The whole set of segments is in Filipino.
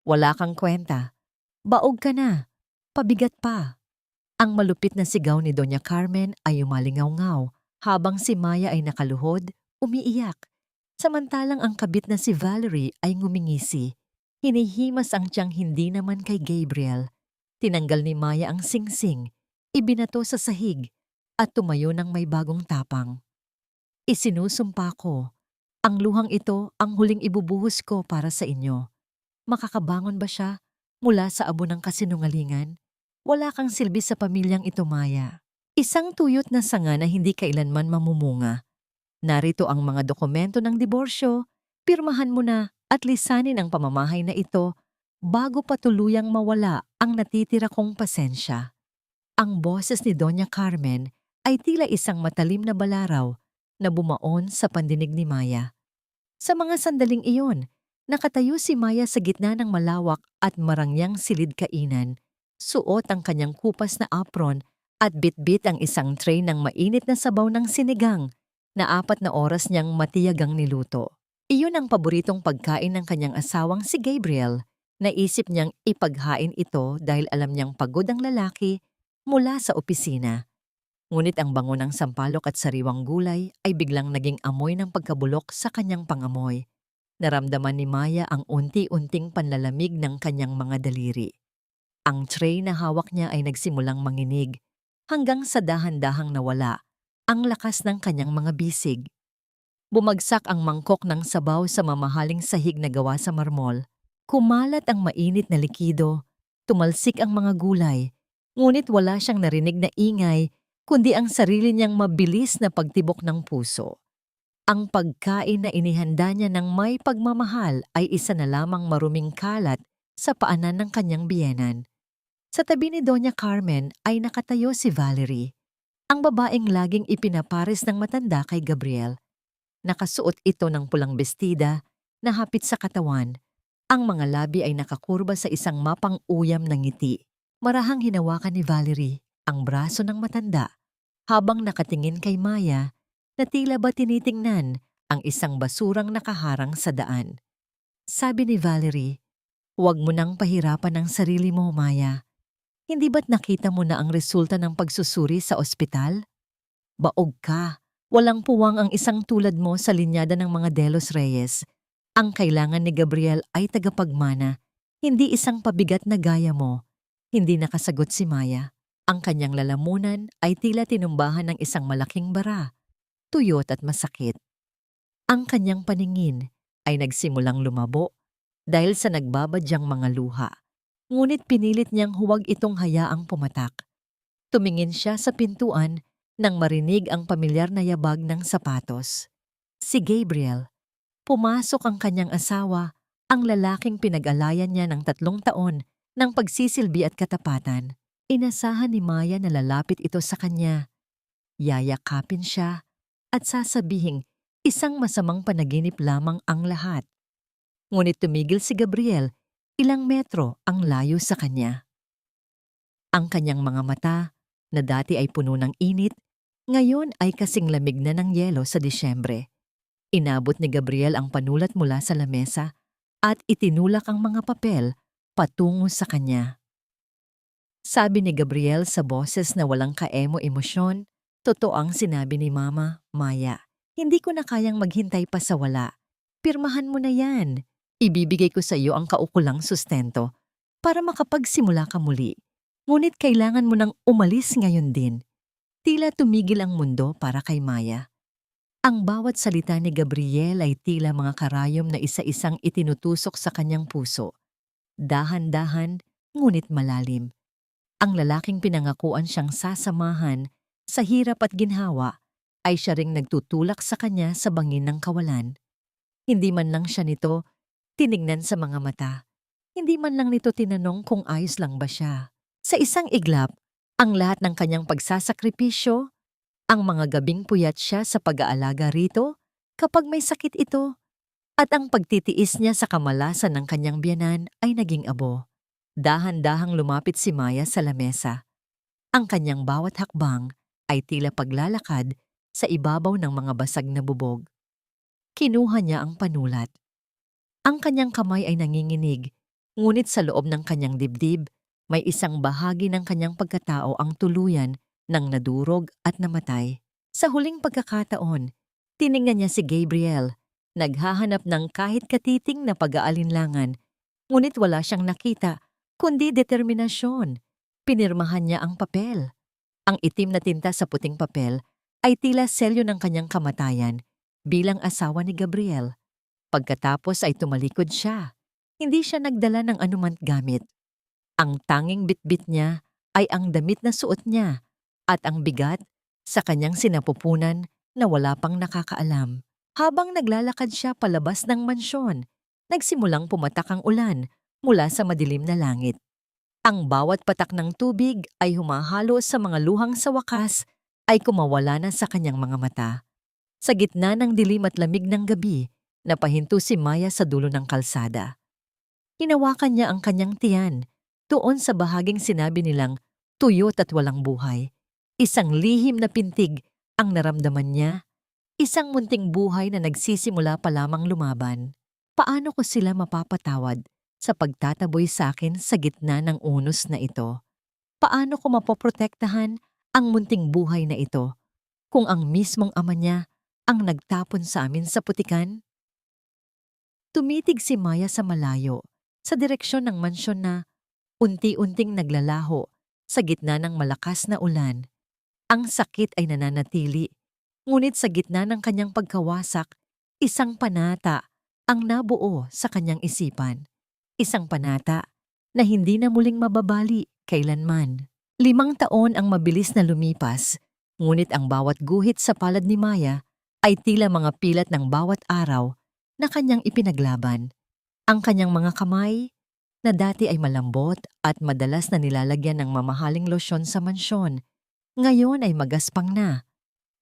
Wala kang kwenta. Baog ka na. Pabigat pa. Ang malupit na sigaw ni Doña Carmen ay umalingaw-ngaw habang si Maya ay nakaluhod, umiiyak. Samantalang ang kabit na si Valerie ay ngumingisi. Hinihimas ang tiyang hindi naman kay Gabriel. Tinanggal ni Maya ang singsing, ibinato sa sahig, at tumayo ng may bagong tapang. Isinusumpa ko, ang luhang ito ang huling ibubuhos ko para sa inyo. Makakabangon ba siya mula sa abo ng kasinungalingan? Wala kang silbi sa pamilyang ito, Maya. Isang tuyot na sanga na hindi kailanman mamumunga. Narito ang mga dokumento ng diborsyo, pirmahan mo na at lisanin ang pamamahay na ito bago pa tuluyang mawala ang natitira kong pasensya. Ang boses ni Doña Carmen ay tila isang matalim na balaraw na bumaon sa pandinig ni Maya. Sa mga sandaling iyon, nakatayo si Maya sa gitna ng malawak at marangyang silid kainan. Suot ang kanyang kupas na apron at bitbit ang isang tray ng mainit na sabaw ng sinigang na 4 na oras niyang matiyagang niluto. Iyon ang paboritong pagkain ng kanyang asawang si Gabriel. Naisip niyang ipaghain ito dahil alam niyang pagod ang lalaki mula sa opisina. Ngunit ang bango ng sampalok at sariwang gulay ay biglang naging amoy ng pagkabulok sa kanyang pangamoy. Naramdaman ni Maya ang unti-unting panlalamig ng kanyang mga daliri. Ang tray na hawak niya ay nagsimulang manginig hanggang sa dahan-dahang nawala ang lakas ng kanyang mga bisig. Bumagsak ang mangkok ng sabaw sa mamahaling sahig na gawa sa marmol. Kumalat ang mainit na likido, tumalsik ang mga gulay, ngunit wala siyang narinig na ingay kundi ang sarili niyang mabilis na pagtibok ng puso. Ang pagkain na inihanda niya ng may pagmamahal ay isa na lamang maruming kalat sa paanan ng kanyang biyenan. Sa tabi ni Doña Carmen ay nakatayo si Valerie, ang babaeng laging ipinapares ng matanda kay Gabriel. Nakasuot ito ng pulang bestida na hapit sa katawan. Ang mga labi ay nakakurba sa isang mapang-uyam na ngiti. Marahang hinawakan ni Valerie ang braso ng matanda habang nakatingin kay Maya na tila ba tinitingnan ang isang basurang nakaharang sa daan. Sabi ni Valerie, "Huwag mo nang pahirapan ang sarili mo, Maya. Hindi ba't nakita mo na ang resulta ng pagsusuri sa ospital? Baog ka. Walang puwang ang isang tulad mo sa linyada ng mga De Los Reyes. Ang kailangan ni Gabriel ay tagapagmana, hindi isang pabigat na gaya mo." Hindi nakasagot si Maya. Ang kanyang lalamunan ay tila tinumbahan ng isang malaking bara, tuyot at masakit. Ang kanyang paningin ay nagsimulang lumabo dahil sa nagbabadyang mga luha. Ngunit pinilit niyang huwag itong hayaang pumatak. Tumingin siya sa pintuan nang marinig ang pamilyar na yabag ng sapatos. Si Gabriel. Pumasok ang kanyang asawa, ang lalaking pinag-alayan niya ng 3 taon ng pagsisilbi at katapatan. Inasahan ni Maya na lalapit ito sa kanya. Yayakapin siya at sasabihing isang masamang panaginip lamang ang lahat. Ngunit tumigil si Gabriel, ilang metro ang layo sa kanya. Ang kanyang mga mata, na dati ay puno ng init, ngayon ay kasing lamig na ng yelo sa Disyembre. Inabot ni Gabriel ang panulat mula sa lamesa at itinulak ang mga papel patungo sa kanya. Sabi ni Gabriel sa boses na walang kaemo-emosyon, "Totoo ang sinabi ni Mama, Maya. Hindi ko na kayang maghintay pa sa wala. Pirmahan mo na yan. Ibibigay ko sa iyo ang kaukulang sustento para makapagsimula ka muli. Ngunit kailangan mo nang umalis ngayon din." Tila tumigil ang mundo para kay Maya. Ang bawat salita ni Gabriel ay tila mga karayom na isa-isang itinutusok sa kanyang puso. Dahan-dahan, ngunit malalim. Ang lalaking pinangakuan siyang sasamahan sa hirap at ginhawa ay siya ring nagtutulak sa kanya sa bangin ng kawalan. Hindi man lang siya nito tinignan sa mga mata. Hindi man lang nito tinanong kung ayos lang ba siya. Sa isang iglap, ang lahat ng kanyang pagsasakripisyo, ang mga gabing puyat siya sa pag-aalaga rito kapag may sakit ito, at ang pagtitiis niya sa kamalasan ng kanyang biyanan ay naging abo. Dahan-dahang lumapit si Maya sa lamesa. Ang kanyang bawat hakbang ay tila paglalakad sa ibabaw ng mga basag na bubog. Kinuha niya ang panulat. Ang kanyang kamay ay nanginginig, Ngunit sa loob ng kanyang dibdib, may isang bahagi ng kanyang pagkatao ang tuluyan ng nadurog at namatay. Sa huling pagkakataon, tiningnan niya si Gabriel, naghahanap ng kahit katiting na pag-aalinlangan, ngunit wala siyang nakita, kundi determinasyon. Pinirmahan niya ang papel. Ang itim na tinta sa puting papel ay tila selyo ng kanyang kamatayan bilang asawa ni Gabriel. Pagkatapos ay tumalikod siya. Hindi siya nagdala ng anumang gamit. Ang tanging bitbit niya ay ang damit na suot niya at ang bigat sa kanyang sinapupunan na wala pang nakakaalam. Habang naglalakad siya palabas ng mansyon, nagsimulang pumatak ang ulan mula sa madilim na langit. Ang bawat patak ng tubig ay humahalo sa mga luhang sa wakas ay kumawala na sa kanyang mga mata. Sa gitna ng dilim at lamig ng gabi, napahinto si Maya sa dulo ng kalsada. Hinawakan niya ang kanyang tiyan, doon sa bahaging sinabi nilang tuyot at walang buhay. Isang lihim na pintig ang naramdaman niya, isang munting buhay na nagsisimula pa lamang lumaban. Paano ko sila mapapatawad sa pagtataboy sa akin sa gitna ng unos na ito? Paano ko mapoprotektahan ang munting buhay na ito kung ang mismong ama niya ang nagtapon sa amin sa putikan? Tumitig si Maya sa malayo, sa direksyon ng mansyon na unti-unting naglalaho sa gitna ng malakas na ulan. Ang sakit ay nananatili, ngunit sa gitna ng kanyang pagkawasak, isang panata ang nabuo sa kanyang isipan. Isang panata na hindi na muling mababali kailanman. 5 taon ang mabilis na lumipas, ngunit ang bawat guhit sa palad ni Maya ay tila mga pilat ng bawat araw na kanyang ipinaglaban. Ang kanyang mga kamay, na dati ay malambot at madalas na nilalagyan ng mamahaling losyon sa mansyon, ngayon ay magaspang na.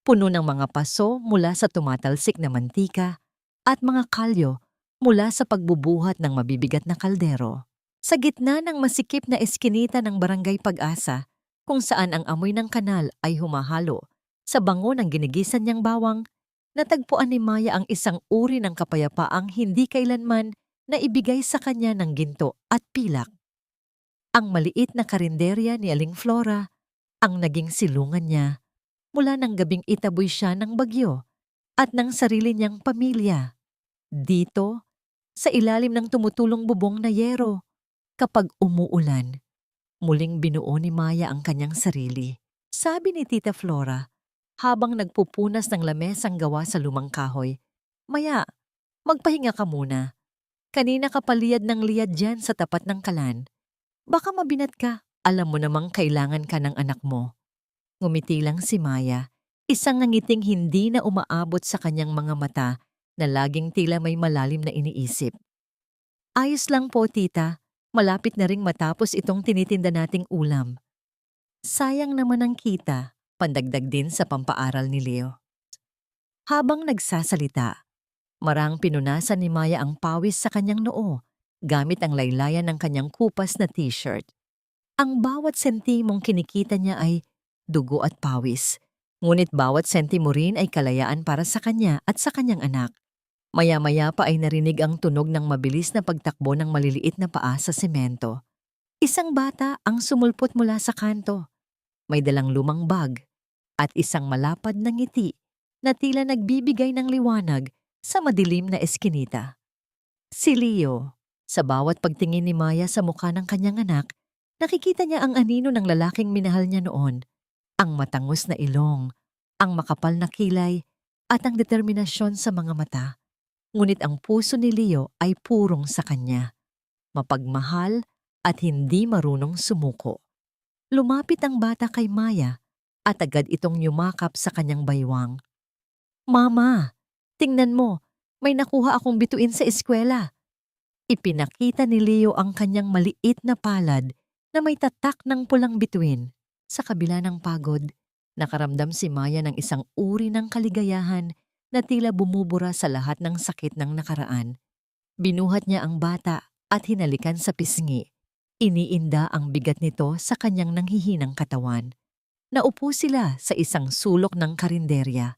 Puno ng mga paso mula sa tumatalsik na mantika at mga kalyo mula sa pagbubuhat ng mabibigat na kaldero. Sa gitna ng masikip na eskinita ng Barangay Pag-asa, kung saan ang amoy ng kanal ay humahalo sa bango ng ginigisan niyang bawang, natagpuan ni Maya ang isang uri ng kapayapaang hindi kailanman na ibigay sa kanya ng ginto at pilak. Ang maliit na karinderya ni Aling Flora ang naging silungan niya mula ng gabing itaboy siya ng bagyo at ng sarili niyang pamilya. Dito, sa ilalim ng tumutulong bubong na yero, kapag umuulan, muling binuo ni Maya ang kanyang sarili. Sabi ni Tita Flora, habang nagpupunas ng lamesang gawa sa lumang kahoy, "Maya, magpahinga ka muna. Kanina ka paliyad ng liyad dyan sa tapat ng kalan. Baka mabinat ka, alam mo namang kailangan ka ng anak mo." Ngumiti lang si Maya, isang ngiting hindi na umaabot sa kanyang mga mata na laging tila may malalim na iniisip. "Ayos lang po, tita. Malapit na ring matapos itong tinitinda nating ulam." Sayang naman ang kita, pandagdag din sa pampaaral ni Leo. Habang nagsasalita, marang pinunasan ni Maya ang pawis sa kanyang noo, gamit ang laylayan ng kanyang kupas na t-shirt. Ang bawat sentimong kinikita niya ay dugo at pawis, ngunit bawat sentimo rin ay kalayaan para sa kanya at sa kanyang anak. Maya-maya pa ay narinig ang tunog ng mabilis na pagtakbo ng maliliit na paa sa semento. Isang bata ang sumulpot mula sa kanto. May dalang lumang bag at isang malapad na ngiti na tila nagbibigay ng liwanag sa madilim na eskinita. Si Leo. Sa bawat pagtingin ni Maya sa mukha ng kanyang anak, nakikita niya ang anino ng lalaking minahal niya noon. Ang matangos na ilong, ang makapal na kilay, at ang determinasyon sa mga mata. Ngunit ang puso ni Leo ay purong sa kanya. Mapagmahal at hindi marunong sumuko. Lumapit ang bata kay Maya at agad itong yumakap sa kanyang baywang. "Mama, tingnan mo, may nakuha akong bituin sa eskwela." Ipinakita ni Leo ang kanyang maliit na palad na may tatak ng pulang bituin. Sa kabila ng pagod, nakaramdam si Maya ng isang uri ng kaligayahan na tila bumubura sa lahat ng sakit ng nakaraan. Binuhat niya ang bata at hinalikan sa pisngi. Iniinda ang bigat nito sa kanyang nanghihinang katawan. Naupo sila sa isang sulok ng karinderya.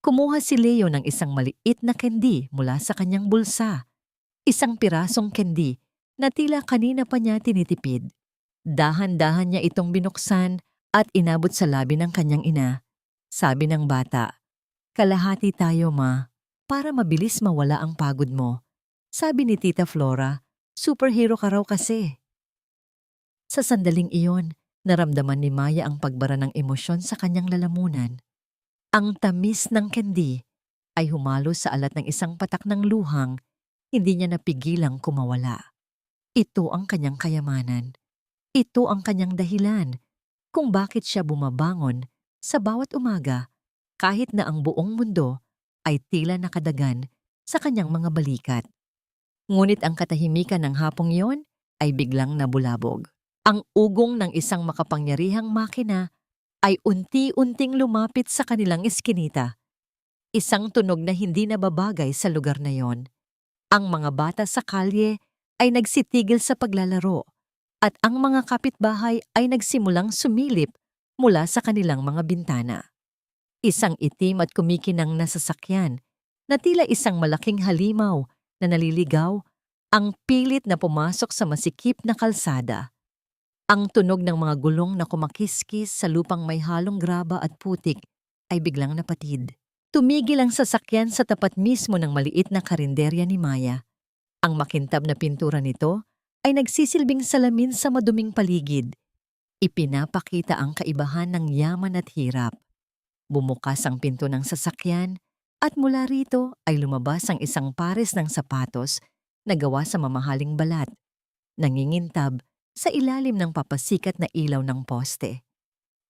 Kumuha si Leo ng isang maliit na candy mula sa kanyang bulsa. Isang pirasong candy na tila kanina pa niya tinitipid. Dahan-dahan niya itong binuksan at inabot sa labi ng kanyang ina. Sabi ng bata, "Kalahati tayo, ma, para mabilis mawala ang pagod mo." Sabi ni Tita Flora, "Superhero ka raw kasi." Sa sandaling iyon, naramdaman ni Maya ang pagbara ng emosyon sa kanyang lalamunan. Ang tamis ng candy ay humalo sa alat ng isang patak ng luhang, hindi niya napigilang kumawala. Ito ang kanyang kayamanan. Ito ang kanyang dahilan kung bakit siya bumabangon sa bawat umaga kahit na ang buong mundo ay tila nakadagan sa kanyang mga balikat. Ngunit ang katahimikan ng hapong iyon ay biglang nabulabog. Ang ugong ng isang makapangyarihang makina ay unti-unting lumapit sa kanilang eskinita. Isang tunog na hindi nababagay sa lugar na yon. Ang mga bata sa kalye ay nagsitigil sa paglalaro at ang mga kapitbahay ay nagsimulang sumilip mula sa kanilang mga bintana. Isang itim at kumikinang na sasakyan na tila isang malaking halimaw na naliligaw ang pilit na pumasok sa masikip na kalsada. Ang tunog ng mga gulong na kumakiskis sa lupang may halong graba at putik ay biglang napatid. Tumigil ang sasakyan sa tapat mismo ng maliit na karinderya ni Maya. Ang makintab na pintura nito ay nagsisilbing salamin sa maduming paligid. Ipinapakita ang kaibahan ng yaman at hirap. Bumukas ang pinto ng sasakyan at mula rito ay lumabas ang isang pares ng sapatos na gawa sa mamahaling balat, nangingintab sa ilalim ng papasikat na ilaw ng poste.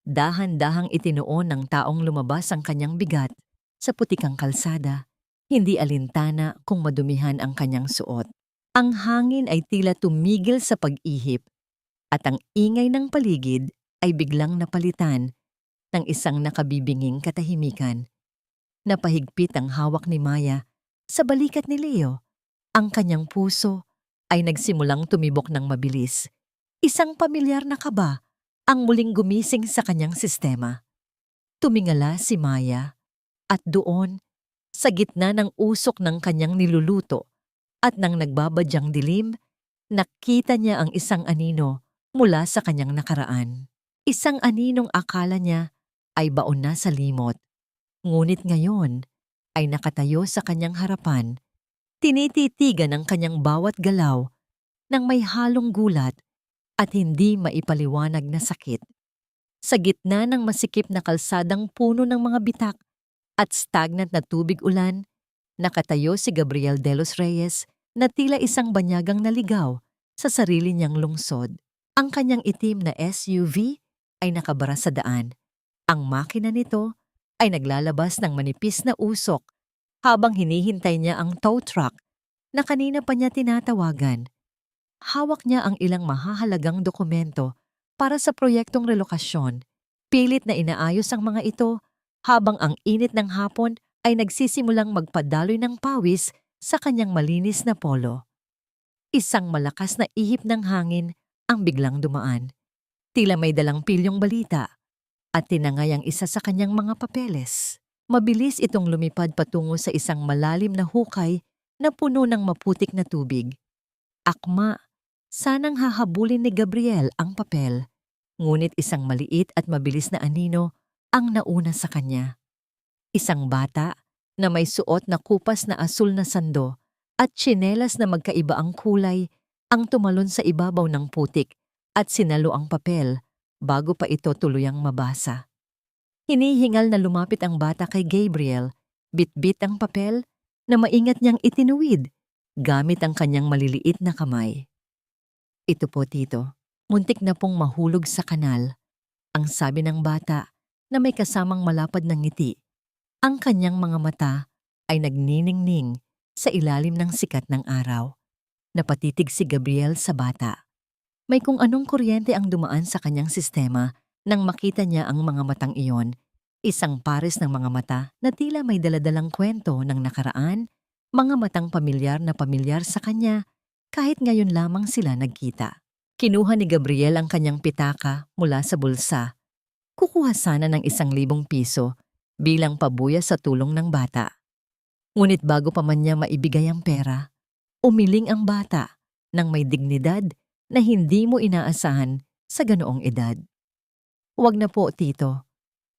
Dahan-dahang itinuon ng taong lumabas ang kanyang bigat sa putikang kalsada, hindi alintana kung madumihan ang kanyang suot. Ang hangin ay tila tumigil sa pag-ihip at ang ingay ng paligid ay biglang napalitan ng isang nakabibinging katahimikan. Napahigpit ang hawak ni Maya sa balikat ni Leo. Ang kanyang puso ay nagsimulang tumibok ng mabilis. Isang pamilyar na kaba ang muling gumising sa kanyang sistema. Tumingala si Maya at doon, sa gitna ng usok ng kanyang niluluto at ng nagbabadyang dilim, nakita niya ang isang anino mula sa kanyang nakaraan. Isang aninong akala niya ay baon na sa limot. Ngunit ngayon ay nakatayo sa kanyang harapan, tinititigan ang kanyang bawat galaw ng may halong gulat at hindi maipaliwanag na sakit. Sa gitna ng masikip na kalsadang puno ng mga bitak at stagnant na tubig ulan, nakatayo si Gabriel de los Reyes na tila isang banyagang naligaw sa sarili niyang lungsod. Ang kanyang itim na SUV ay nakabara sa daan. Ang makina nito ay naglalabas ng manipis na usok habang hinihintay niya ang tow truck na kanina pa niya tinatawagan. Hawak niya ang ilang mahahalagang dokumento para sa proyektong relokasyon. Pilit na inaayos ang mga ito habang ang init ng hapon ay nagsisimulang magpadaloy ng pawis sa kanyang malinis na polo. Isang malakas na ihip ng hangin ang biglang dumaan. Tila may dalang pilyong balita at tinangay ang isa sa kanyang mga papeles. Mabilis itong lumipad patungo sa isang malalim na hukay na puno ng maputik na tubig. Akma, sanang hahabulin ni Gabriel ang papel, ngunit isang maliit at mabilis na anino ang nauna sa kanya. Isang bata na may suot na kupas na asul na sando at tsinelas na magkaiba ang kulay ang tumalon sa ibabaw ng putik at sinalo ang papel bago pa ito tuluyang mabasa. Hinihingal na lumapit ang bata kay Gabriel, bit-bit ang papel na maingat niyang itinuwid gamit ang kanyang maliliit na kamay. "Ito po, tito, muntik na pong mahulog sa kanal," ang sabi ng bata na may kasamang malapad na ngiti. Ang kanyang mga mata ay nagniningning sa ilalim ng sikat ng araw. Napatitig si Gabriel sa bata. May kung anong kuryente ang dumaan sa kanyang sistema nang makita niya ang mga matang iyon. Isang pares ng mga mata na tila may daladalang kwento ng nakaraan, mga matang pamilyar na pamilyar sa kanya kahit ngayon lamang sila nagkita. Kinuha ni Gabriel ang kanyang pitaka mula sa bulsa. Kukuha sana ng 1,000 piso bilang pabuya sa tulong ng bata. Ngunit bago pa man niya maibigay ang pera, umiling ang bata ng may dignidad na hindi mo inaasahan sa ganoong edad. "Wag na po, tito,"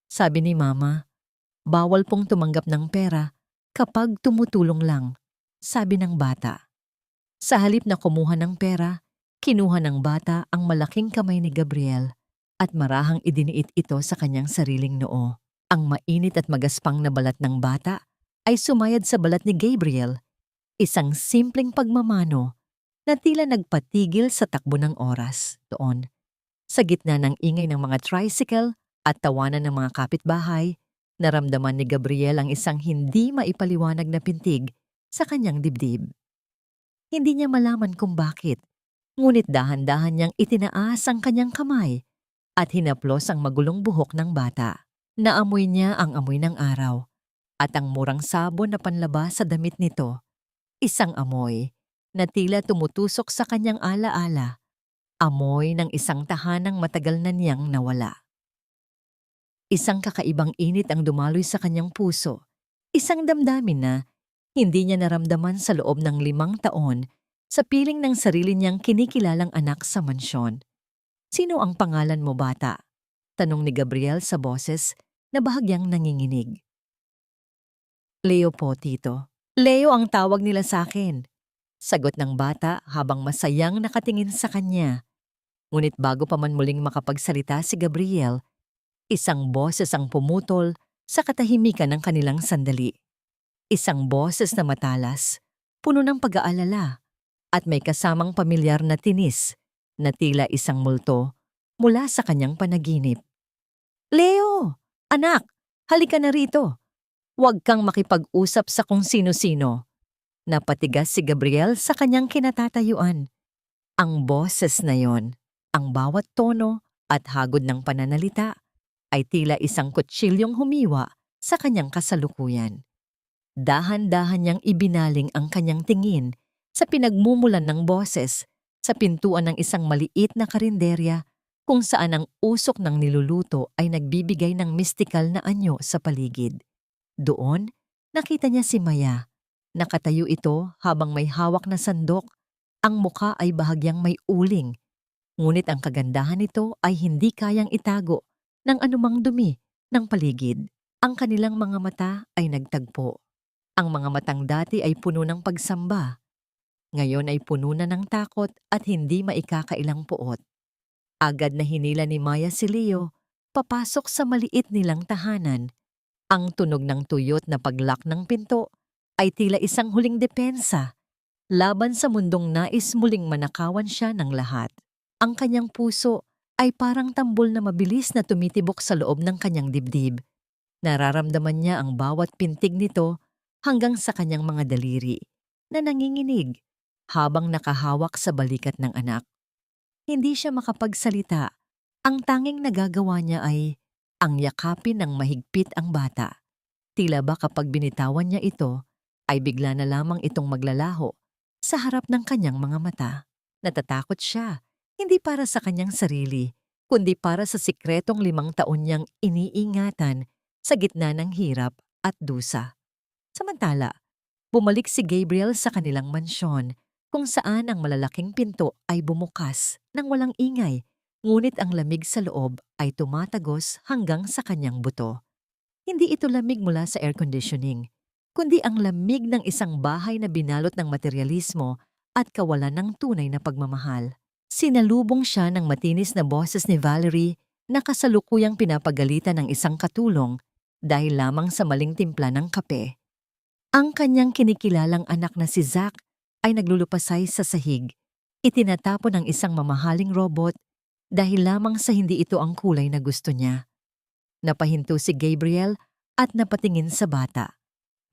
sabi ni mama. "Bawal pong tumanggap ng pera kapag tumutulong lang," sabi ng bata. Sa halip na kumuha ng pera, kinuha ng bata ang malaking kamay ni Gabriel at marahang idiniit ito sa kanyang sariling noo. Ang mainit at magaspang na balat ng bata ay sumayad sa balat ni Gabriel, isang simpleng pagmamano na tila nagpatigil sa takbo ng oras. Doon, sa gitna ng ingay ng mga tricycle at tawanan ng mga kapitbahay, naramdaman ni Gabriel ang isang hindi maipaliwanag na pintig sa kanyang dibdib. Hindi niya malaman kung bakit, ngunit dahan-dahan niyang itinaas ang kanyang kamay at hinaplos ang magulong buhok ng bata. Naamoy niya ang amoy ng araw at ang murang sabon na panlabas sa damit nito. Isang amoy na tila tumutusok sa kanyang alaala, amoy ng isang tahanang matagal na niyang nawala. Isang kakaibang init ang dumaloy sa kanyang puso, isang damdamin na hindi niya naramdaman sa loob ng 5 taon sa piling ng sarili niyang kinikilalang anak sa mansyon. "Sino ang pangalan mo, bata?" tanong ni Gabriel sa boses na bahagyang nanginginig. "Leo po, tito." "Leo ang tawag nila sa akin," sagot ng bata habang masayang nakatingin sa kanya. Ngunit bago pa man muling makapagsalita si Gabriel, isang boses ang pumutol sa katahimikan ng kanilang sandali. Isang boses na matalas, puno ng pag-aalala, at may kasamang pamilyar na tinis na tila isang multo mula sa kanyang panaginip. "Leo! Anak! Halika na rito! Huwag kang makipag-usap sa kung sino-sino." Napatigas si Gabriel sa kanyang kinatatayuan. Ang boses na yon, ang bawat tono at hagod ng pananalita ay tila isang kutsilyong humiwa sa kanyang kasalukuyan. Dahan-dahan niyang ibinaling ang kanyang tingin sa pinagmumulan ng boses sa pintuan ng isang maliit na karinderya kung saan ang usok ng niluluto ay nagbibigay ng mistikal na anyo sa paligid. Doon, nakita niya si Maya. Nakatayo ito habang may hawak na sandok. Ang muka ay bahagyang may uling, ngunit ang kagandahan nito ay hindi kayang itago ng anumang dumi ng paligid. Ang kanilang mga mata ay nagtagpo. Ang mga matang dati ay puno ng pagsamba. Ngayon ay puno na ng takot at hindi maikakailang puot. Agad na hinila ni Maya si Leo papasok sa maliit nilang tahanan. Ang tunog ng tuyot na paglak ng pinto ay tila isang huling depensa laban sa mundong nais muling manakawan siya ng lahat. Ang kanyang puso ay parang tambol na mabilis na tumitibok sa loob ng kanyang dibdib. Nararamdaman niya ang bawat pintig nito hanggang sa kanyang mga daliri na nanginginig habang nakahawak sa balikat ng anak. Hindi siya makapagsalita. Ang tanging nagagawa niya ay ang yakapin ng mahigpit ang bata. Tila ba kapag binitawan niya ito, ay bigla na lamang itong maglalaho sa harap ng kanyang mga mata. Natatakot siya, hindi para sa kanyang sarili, kundi para sa sikretong 5 taon niyang iniingatan sa gitna ng hirap at dusa. Samantala, bumalik si Gabriel sa kanilang mansyon kung saan ang malalaking pinto ay bumukas nang walang ingay, ngunit ang lamig sa loob ay tumatagos hanggang sa kanyang buto. Hindi ito lamig mula sa air conditioning, kundi ang lamig ng isang bahay na binalot ng materyalismo at kawalan ng tunay na pagmamahal. Sinalubong siya ng matinis na boses ni Valerie na kasalukuyang pinapagalitan ng isang katulong dahil lamang sa maling timpla ng kape. Ang kanyang kinikilalang anak na si Zach ay naglulupasay sa sahig. Itinatapon ng isang mamahaling robot dahil lamang sa hindi ito ang kulay na gusto niya. Napahinto si Gabriel at napatingin sa bata.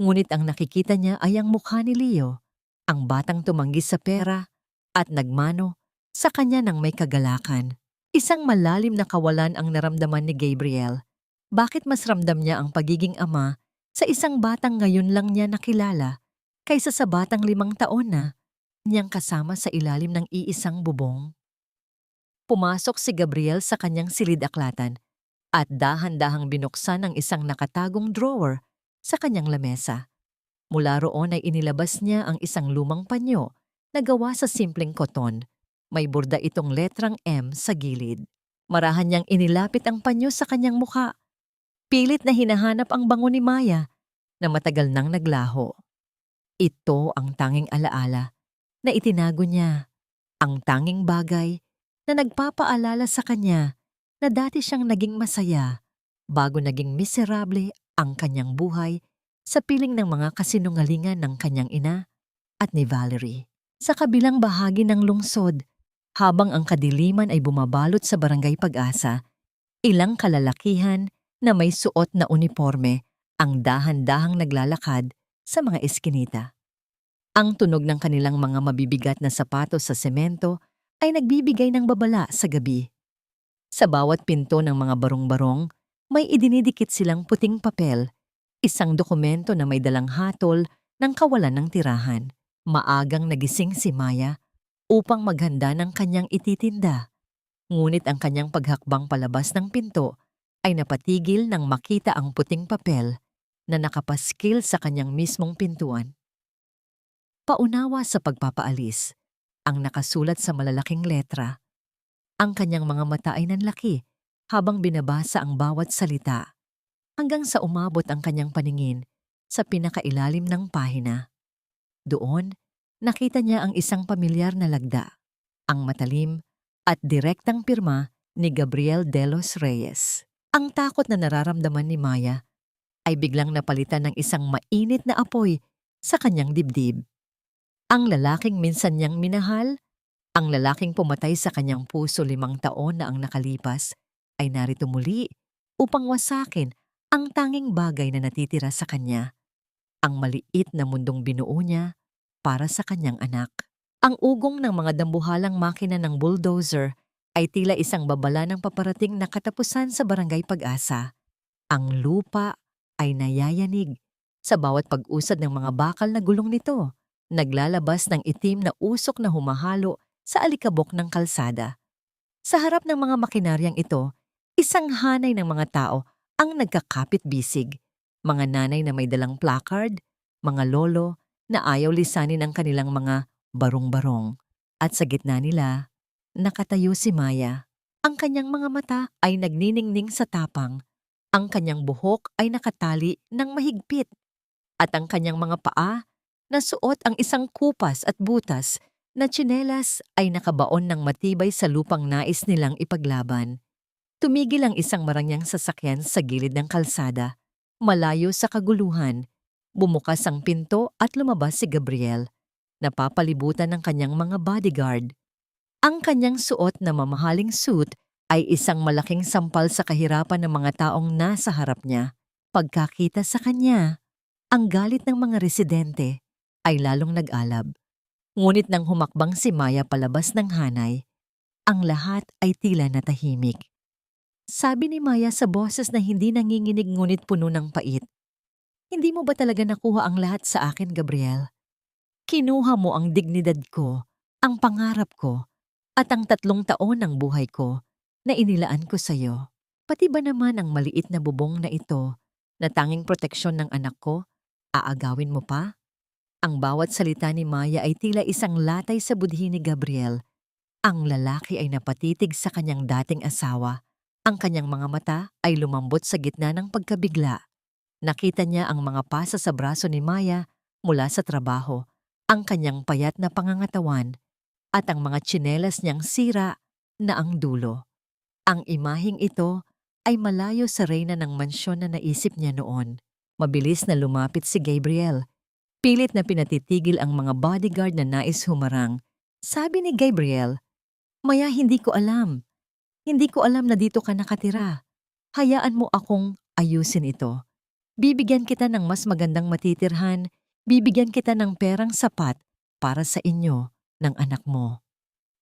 Ngunit ang nakikita niya ay ang mukha ni Leo, ang batang tumanggi sa pera at nagmano sa kanya ng may kagalakan. Isang malalim na kawalan ang naramdaman ni Gabriel. Bakit mas ramdam niya ang pagiging ama sa isang batang ngayon lang niya nakilala kaysa sa batang 5 taon na niyang kasama sa ilalim ng iisang bubong? Pumasok si Gabriel sa kanyang silid-aklatan at dahan-dahang binuksan ang isang nakatagong drawer sa kanyang lamesa. Mula roon ay inilabas niya ang isang lumang panyo Nagawa sa simpleng koton. May burda itong letrang M sa gilid. Marahan niyang inilapit ang panyo sa kanyang mukha. Pilit na hinahanap ang bango ni Maya na matagal nang naglaho. Ito ang tanging alaala na itinago niya. Ang tanging bagay na nagpapaalala sa kanya na dati siyang naging masaya bago naging miserable ang kanyang buhay sa piling ng mga kasinungalingan ng kanyang ina at ni Valerie. Sa kabilang bahagi ng lungsod, habang ang kadiliman ay bumabalot sa Barangay Pag-asa, ilang kalalakihan na may suot na uniforme ang dahan-dahang naglalakad sa mga eskinita. Ang tunog ng kanilang mga mabibigat na sapatos sa semento ay nagbibigay ng babala sa gabi. Sa bawat pinto ng mga barong-barong, may idinidikit silang puting papel, isang dokumento na may dalang hatol ng kawalan ng tirahan. Maagang nagising si Maya upang maghanda ng kanyang ititinda. Ngunit ang kanyang paghakbang palabas ng pinto ay napatigil nang makita ang puting papel na nakapaskil sa kanyang mismong pintuan. Paunawa sa pagpapaalis, ang nakasulat sa malalaking letra. Ang kanyang mga mata ay nanlaki habang binabasa ang bawat salita, hanggang sa umabot ang kanyang paningin sa pinakailalim ng pahina. Doon, nakita niya ang isang pamilyar na lagda, ang matalim at direktang pirma ni Gabriel de los Reyes. Ang takot na nararamdaman ni Maya ay biglang napalitan ng isang mainit na apoy sa kanyang dibdib. Ang lalaking minsan niyang minahal, ang lalaking pumatay sa kanyang puso 5 taon na ang nakalipas, ay narito muli upang wasakin ang tanging bagay na natitira sa kanya, ang maliit na mundong binuo niya para sa kanyang anak. Ang ugong ng mga dambuhalang makina ng bulldozer ay tila isang babala ng paparating na katapusan sa Barangay Pag-asa. Ang lupa ay nayayanig sa bawat pag-usad ng mga bakal na gulong nito. Naglalabas ng itim na usok na humahalo sa alikabok ng kalsada. Sa harap ng mga makinaryang ito, isang hanay ng mga tao ang nagkakapit-bisig. Mga nanay na may dalang placard, mga lolo na ayaw lisanin ang kanilang mga barong-barong. At sa gitna nila, nakatayo si Maya. Ang kanyang mga mata ay nagniningning sa tapang. Ang kanyang buhok ay nakatali ng mahigpit. At ang kanyang mga paa nasuot ang isang kupas at butas na tsinelas ay nakabaon ng matibay sa lupang nais nilang ipaglaban. Tumigil ang isang marangyang sasakyan sa gilid ng kalsada, malayo sa kaguluhan. Bumukas ang pinto at lumabas si Gabriel, napapalibutan ng kanyang mga bodyguard. Ang kanyang suot na mamahaling suit ay isang malaking sampal sa kahirapan ng mga taong nasa harap niya. Pagkakita sa kanya, ang galit ng mga residente ay lalong nag-alab. Ngunit nang humakbang si Maya palabas ng hanay, ang lahat ay tila natahimik. Sabi ni Maya sa boses na hindi nanginginig ngunit puno ng pait, "Hindi mo ba talaga nakuha ang lahat sa akin, Gabriel? Kinuha mo ang dignidad ko, ang pangarap ko, at ang 3 taon ng buhay ko na inilaan ko sa iyo. Pati ba naman ang maliit na bubong na ito na tanging proteksyon ng anak ko, aagawin mo pa?" Ang bawat salita ni Maya ay tila isang latay sa budhi ni Gabriel. Ang lalaki ay napatitig sa kanyang dating asawa. Ang kanyang mga mata ay lumambot sa gitna ng pagkabigla. Nakita niya ang mga pasa sa braso ni Maya mula sa trabaho, ang kanyang payat na pangangatawan, at ang mga tsinelas niyang sira na ang dulo. Ang imaheng ito ay malayo sa reyna ng mansyon na naisip niya noon. Mabilis na lumapit si Gabriel. Pilit na pinatitigil ang mga bodyguard na nais humarang. Sabi ni Gabriel, "Maya, hindi ko alam. Hindi ko alam na dito ka nakatira. Hayaan mo akong ayusin ito. Bibigyan kita ng mas magandang matitirhan. Bibigyan kita ng perang sapat para sa inyo ng anak mo."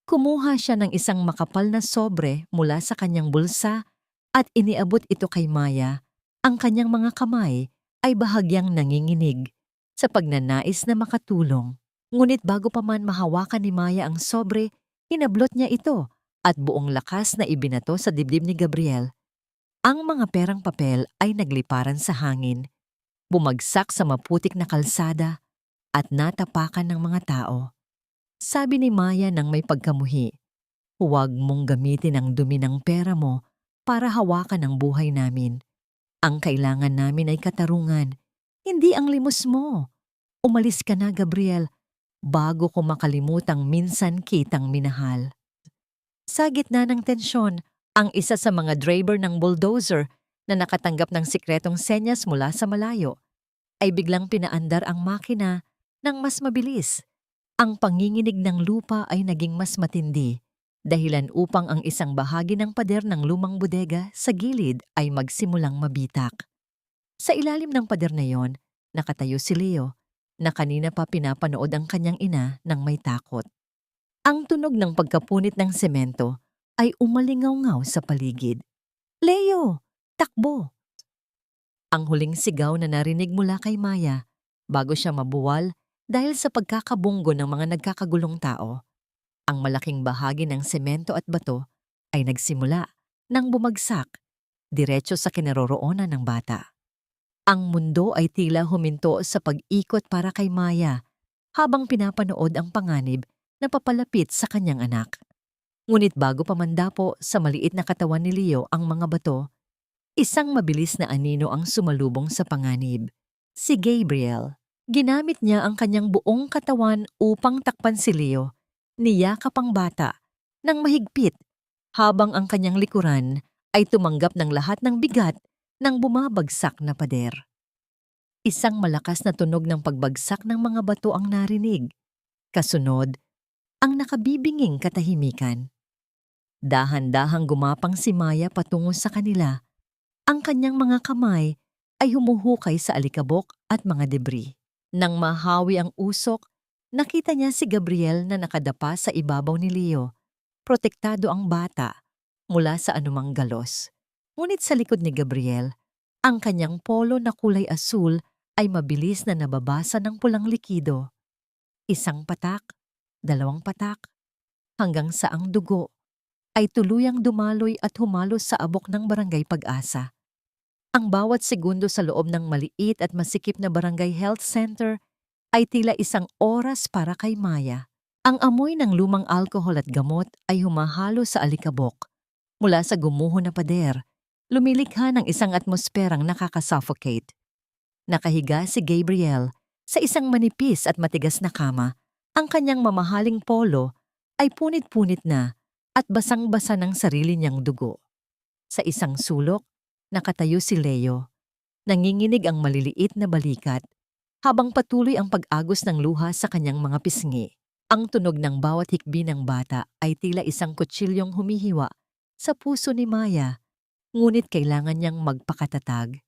Kumuha siya ng isang makapal na sobre mula sa kanyang bulsa at iniabot ito kay Maya. Ang kanyang mga kamay ay bahagyang nanginginig sa pagnanais na makatulong. Ngunit bago pa man mahawakan ni Maya ang sobre, hinablot niya ito at buong lakas na ibinato sa dibdib ni Gabriel. Ang mga perang papel ay nagliparan sa hangin, bumagsak sa maputik na kalsada at natapakan ng mga tao. Sabi ni Maya nang may pagkamuhi, huwag mong gamitin ang dumi ng pera mo para hawakan ang buhay namin. Ang kailangan namin ay katarungan, hindi ang limos mo. Umalis ka na, Gabriel, bago ko makalimutang minsan kitang minahal. Sa gitna ng tensyon, ang isa sa mga driver ng bulldozer na nakatanggap ng sikretong senyas mula sa malayo ay biglang pinaandar ang makina ng mas mabilis. Ang panginginig ng lupa ay naging mas matindi, dahilan upang ang isang bahagi ng pader ng lumang bodega sa gilid ay magsimulang mabitak. Sa ilalim ng pader na yon, nakatayo si Leo, na kanina pa pinapanood ang kanyang ina ng may takot. Ang tunog ng pagkapunit ng semento ay umalingaw-ngaw sa paligid. Leo! Takbo! Ang huling sigaw na narinig mula kay Maya bago siya mabuwal dahil sa pagkakabunggo ng mga nagkakagulong tao. Ang malaking bahagi ng semento at bato ay nagsimula nang bumagsak diretso sa kinaroroonan ng bata. Ang mundo ay tila huminto sa pag-ikot para kay Maya habang pinapanood ang panganib na papalapit sa kanyang anak. Ngunit bago pa mandapo sa maliit na katawan ni Leo ang mga bato, isang mabilis na anino ang sumalubong sa panganib. Si Gabriel. Ginamit niya ang kanyang buong katawan upang takpan si Leo. Niyakap ang bata ng mahigpit habang ang kanyang likuran ay tumanggap ng lahat ng bigat ng bumabagsak na pader. Isang malakas na tunog ng pagbagsak ng mga bato ang narinig. Kasunod, ang nakabibinging katahimikan. Dahan-dahang gumapang si Maya patungo sa kanila. Ang kanyang mga kamay ay humuhukay sa alikabok at mga debris. Nang mahawi ang usok, nakita niya si Gabriel na nakadapa sa ibabaw ni Leo. Protektado ang bata mula sa anumang galos. Ngunit sa likod ni Gabriel, ang kanyang polo na kulay asul ay mabilis na nababasa ng pulang likido. Isang patak, dalawang patak, hanggang sa ang dugo ay tuluyang dumaloy at humalos sa abok ng Barangay Pag-asa. Ang bawat segundo sa loob ng maliit at masikip na barangay health center ay tila isang oras para kay Maya. Ang amoy ng lumang alkohol at gamot ay humahalo sa alikabok. Mula sa gumuho na pader, lumilikha ng isang atmosperang nakakasuffocate. Nakahiga si Gabriel sa isang manipis at matigas na kama. Ang kanyang mamahaling polo ay punit-punit na at basang-basa ng sarili niyang dugo. Sa isang sulok, nakatayo si Leo. Nanginginig ang maliliit na balikat habang patuloy ang pag-agos ng luha sa kanyang mga pisngi. Ang tunog ng bawat hikbi ng bata ay tila isang kutsilyong humihiwa sa puso ni Maya, ngunit kailangan niyang magpakatatag.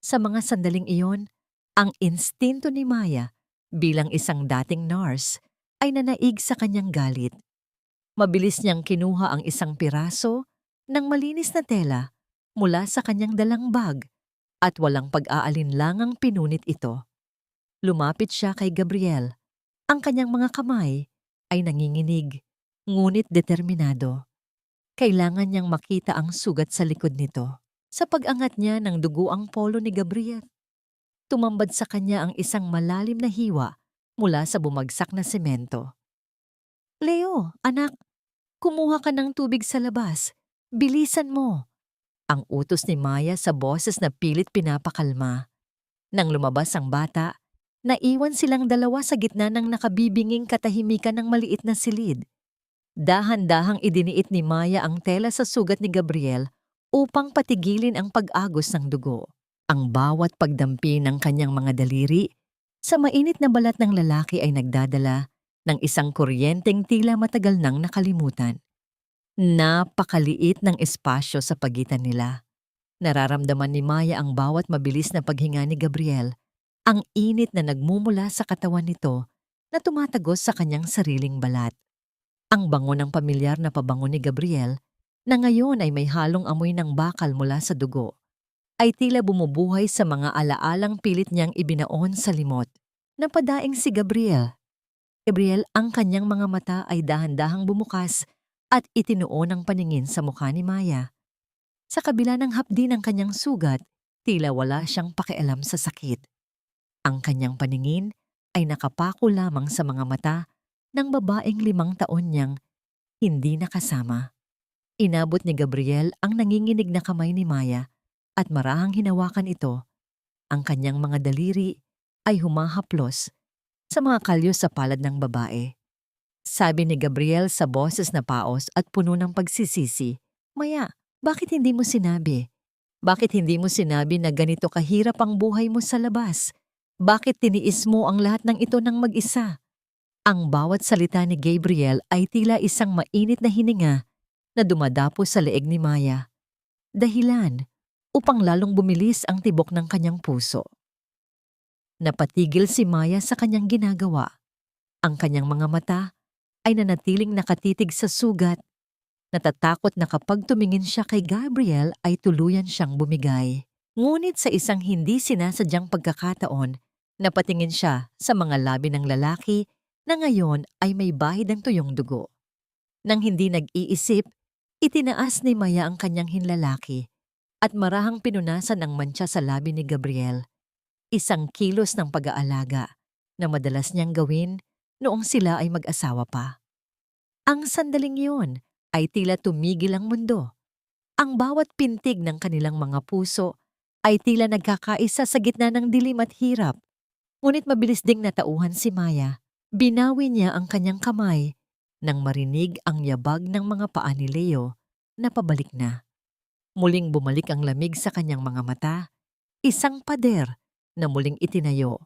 Sa mga sandaling iyon, ang instinto ni Maya bilang isang dating nurse ay nanaig sa kanyang galit. Mabilis niyang kinuha ang isang piraso ng malinis na tela mula sa kanyang dalang bag at walang pag-aalinlangang pinunit ito. Lumapit siya kay Gabriel. Ang kanyang mga kamay ay nanginginig, ngunit determinado. Kailangan niyang makita ang sugat sa likod nito. Sa pag-angat niya ng dugo ang polo ni Gabriel, tumambad sa kanya ang isang malalim na hiwa mula sa bumagsak na semento. Leo, anak, kumuha ka ng tubig sa labas. Bilisan mo. Ang utos ni Maya sa boses na pilit pinapakalma. Nang lumabas ang bata, naiwan silang dalawa sa gitna ng nakabibinging katahimikan ng maliit na silid. Dahan-dahang idiniit ni Maya ang tela sa sugat ni Gabriel upang patigilin ang pag-agos ng dugo. Ang bawat pagdampi ng kanyang mga daliri sa mainit na balat ng lalaki ay nagdadala ng isang kuryenteng tila matagal nang nakalimutan. Napakaliit ng espasyo sa pagitan nila. Nararamdaman ni Maya ang bawat mabilis na paghinga ni Gabriel, ang init na nagmumula sa katawan nito na tumatagos sa kanyang sariling balat. Ang bango ng pamilyar na pabango ni Gabriel, na ngayon ay may halong amoy ng bakal mula sa dugo, ay tila bumubuhay sa mga alaalang pilit niyang ibinaon sa limot. Napadaing si Gabriel. Gabriel, ang kanyang mga mata ay dahan-dahang bumukas at itinuon ang paningin sa mukha ni Maya. Sa kabila ng hapdi ng kanyang sugat, tila wala siyang pakialam sa sakit. Ang kanyang paningin ay nakapako lamang sa mga mata ng babaeng 5 taon niyang hindi nakasama. Inabot ni Gabriel ang nanginginig na kamay ni Maya at marahang hinawakan ito. Ang kanyang mga daliri ay humahaplos sa mga kalyo sa palad ng babae. Sabi ni Gabriel sa boses na paos at puno ng pagsisisi, "Maya, bakit hindi mo sinabi? Bakit hindi mo sinabi na ganito kahirap ang buhay mo sa labas? Bakit tiniis mo ang lahat ng ito ng mag-isa?" Ang bawat salita ni Gabriel ay tila isang mainit na hininga na dumadapo sa leeg ni Maya. Dahilan upang lalong bumilis ang tibok ng kanyang puso. Napatigil si Maya sa kanyang ginagawa. Ang kanyang mga mata ay nanatiling nakatitig sa sugat. Natatakot na kapag tumingin siya kay Gabriel ay tuluyan siyang bumigay. Ngunit sa isang hindi sinasadyang pagkakataon, napatingin siya sa mga labi ng lalaki na ngayon ay may bahid ng tuyong dugo. Nang hindi nag-iisip, itinaas ni Maya ang kanyang hinlalaki at marahang pinunasan ang mantsa sa labi ni Gabriel. Isang kilos ng pag-aalaga na madalas niyang gawin noong sila ay mag-asawa pa. Ang sandaling yun ay tila tumigil ang mundo. Ang bawat pintig ng kanilang mga puso ay tila nagkakaisa sa gitna ng dilim at hirap. Ngunit mabilis ding natauhan si Maya. Binawi niya ang kanyang kamay nang marinig ang yabag ng mga paa ni Leo na pabalik na. Muling bumalik ang lamig sa kanyang mga mata, isang pader na muling itinayo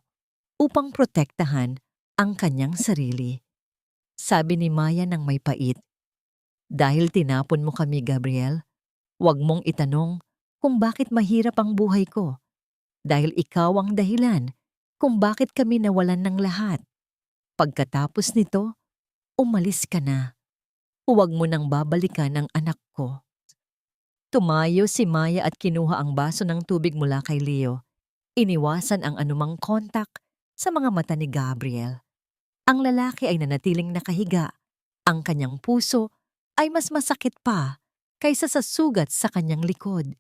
upang protektahan ang kanyang sarili. Sabi ni Maya ng may pait, "Dahil tinapon mo kami, Gabriel, huwag mong itanong kung bakit mahirap ang buhay ko. Dahil ikaw ang dahilan kung bakit kami nawalan ng lahat. Pagkatapos nito, umalis ka na. Huwag mo nang babalikan ang anak ko." Tumayo si Maya at kinuha ang baso ng tubig mula kay Leo. Iniwasan ang anumang kontak sa mga mata ni Gabriel. Ang lalaki ay nanatiling nakahiga. Ang kanyang puso ay mas masakit pa kaysa sa sugat sa kanyang likod.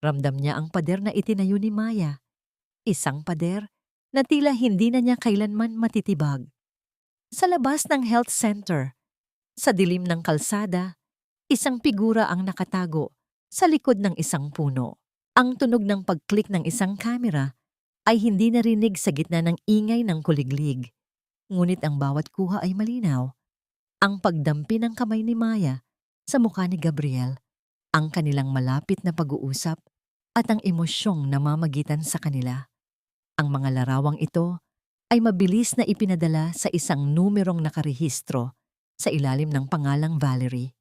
Ramdam niya ang pader na itinayo ni Maya. Isang pader na tila hindi na niya kailanman matitibag. Sa labas ng health center, sa dilim ng kalsada, isang figura ang nakatago sa likod ng isang puno. Ang tunog ng pag-click ng isang kamera ay hindi narinig sa gitna ng ingay ng kuliglig. Ngunit ang bawat kuha ay malinaw. Ang pagdampi ng kamay ni Maya sa mukha ni Gabriel, ang kanilang malapit na pag-uusap at ang emosyong namamagitan sa kanila. Ang mga larawang ito ay mabilis na ipinadala sa isang numerong nakarehistro sa ilalim ng pangalang Valerie.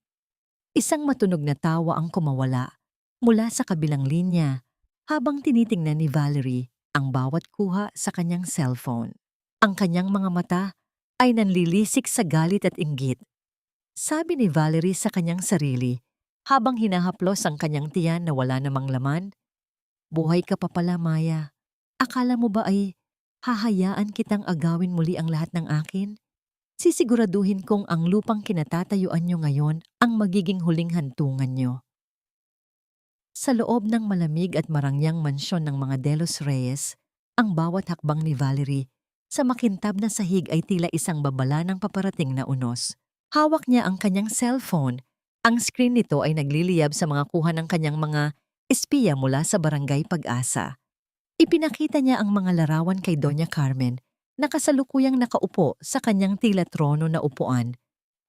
Isang matunog na tawa ang kumawala mula sa kabilang linya habang tinitingnan ni Valerie ang bawat kuha sa kanyang cellphone. Ang kanyang mga mata ay nanlilisik sa galit at inggit. Sabi ni Valerie sa kanyang sarili habang hinahaplos ang kanyang tiyan na wala namang laman, "Buhay ka pa pala, Maya. Akala mo ba ay hahayaan kitang agawin muli ang lahat ng akin? Sisiguraduhin kong ang lupang kinatatayuan nyo ngayon ang magiging huling hantungan nyo." Sa loob ng malamig at marangyang mansyon ng mga De Los Reyes, ang bawat hakbang ni Valerie sa makintab na sahig ay tila isang babala ng paparating na unos. Hawak niya ang kanyang cellphone. Ang screen nito ay nagliliyab sa mga kuha ng kanyang mga espiya mula sa Barangay Pag-asa. Ipinakita niya ang mga larawan kay Doña Carmen na kasalukuyang nakaupo sa kanyang tila trono na upuan,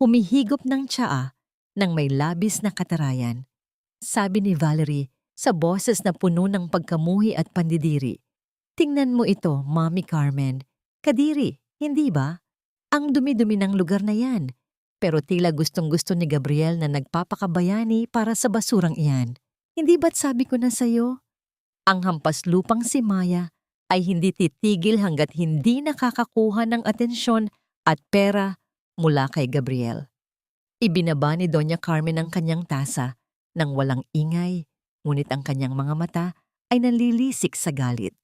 humihigop ng tsaa ng may labis na katarayan. Sabi ni Valerie sa boses na puno ng pagkamuhi at pandidiri, "Tingnan mo ito, Mommy Carmen. Kadiri, hindi ba? Ang dumi-dumi ng lugar na yan. Pero tila gustong-gusto ni Gabriel na nagpapakabayani para sa basurang iyan. Hindi ba't sabi ko na sa'yo?" Ang hampas lupang si Maya ay hindi titigil hanggat hindi nakakakuha ng atensyon at pera mula kay Gabriel. Ibinaba ni Doña Carmen ang kanyang tasa nang walang ingay, ngunit ang kanyang mga mata ay nanlilisik sa galit.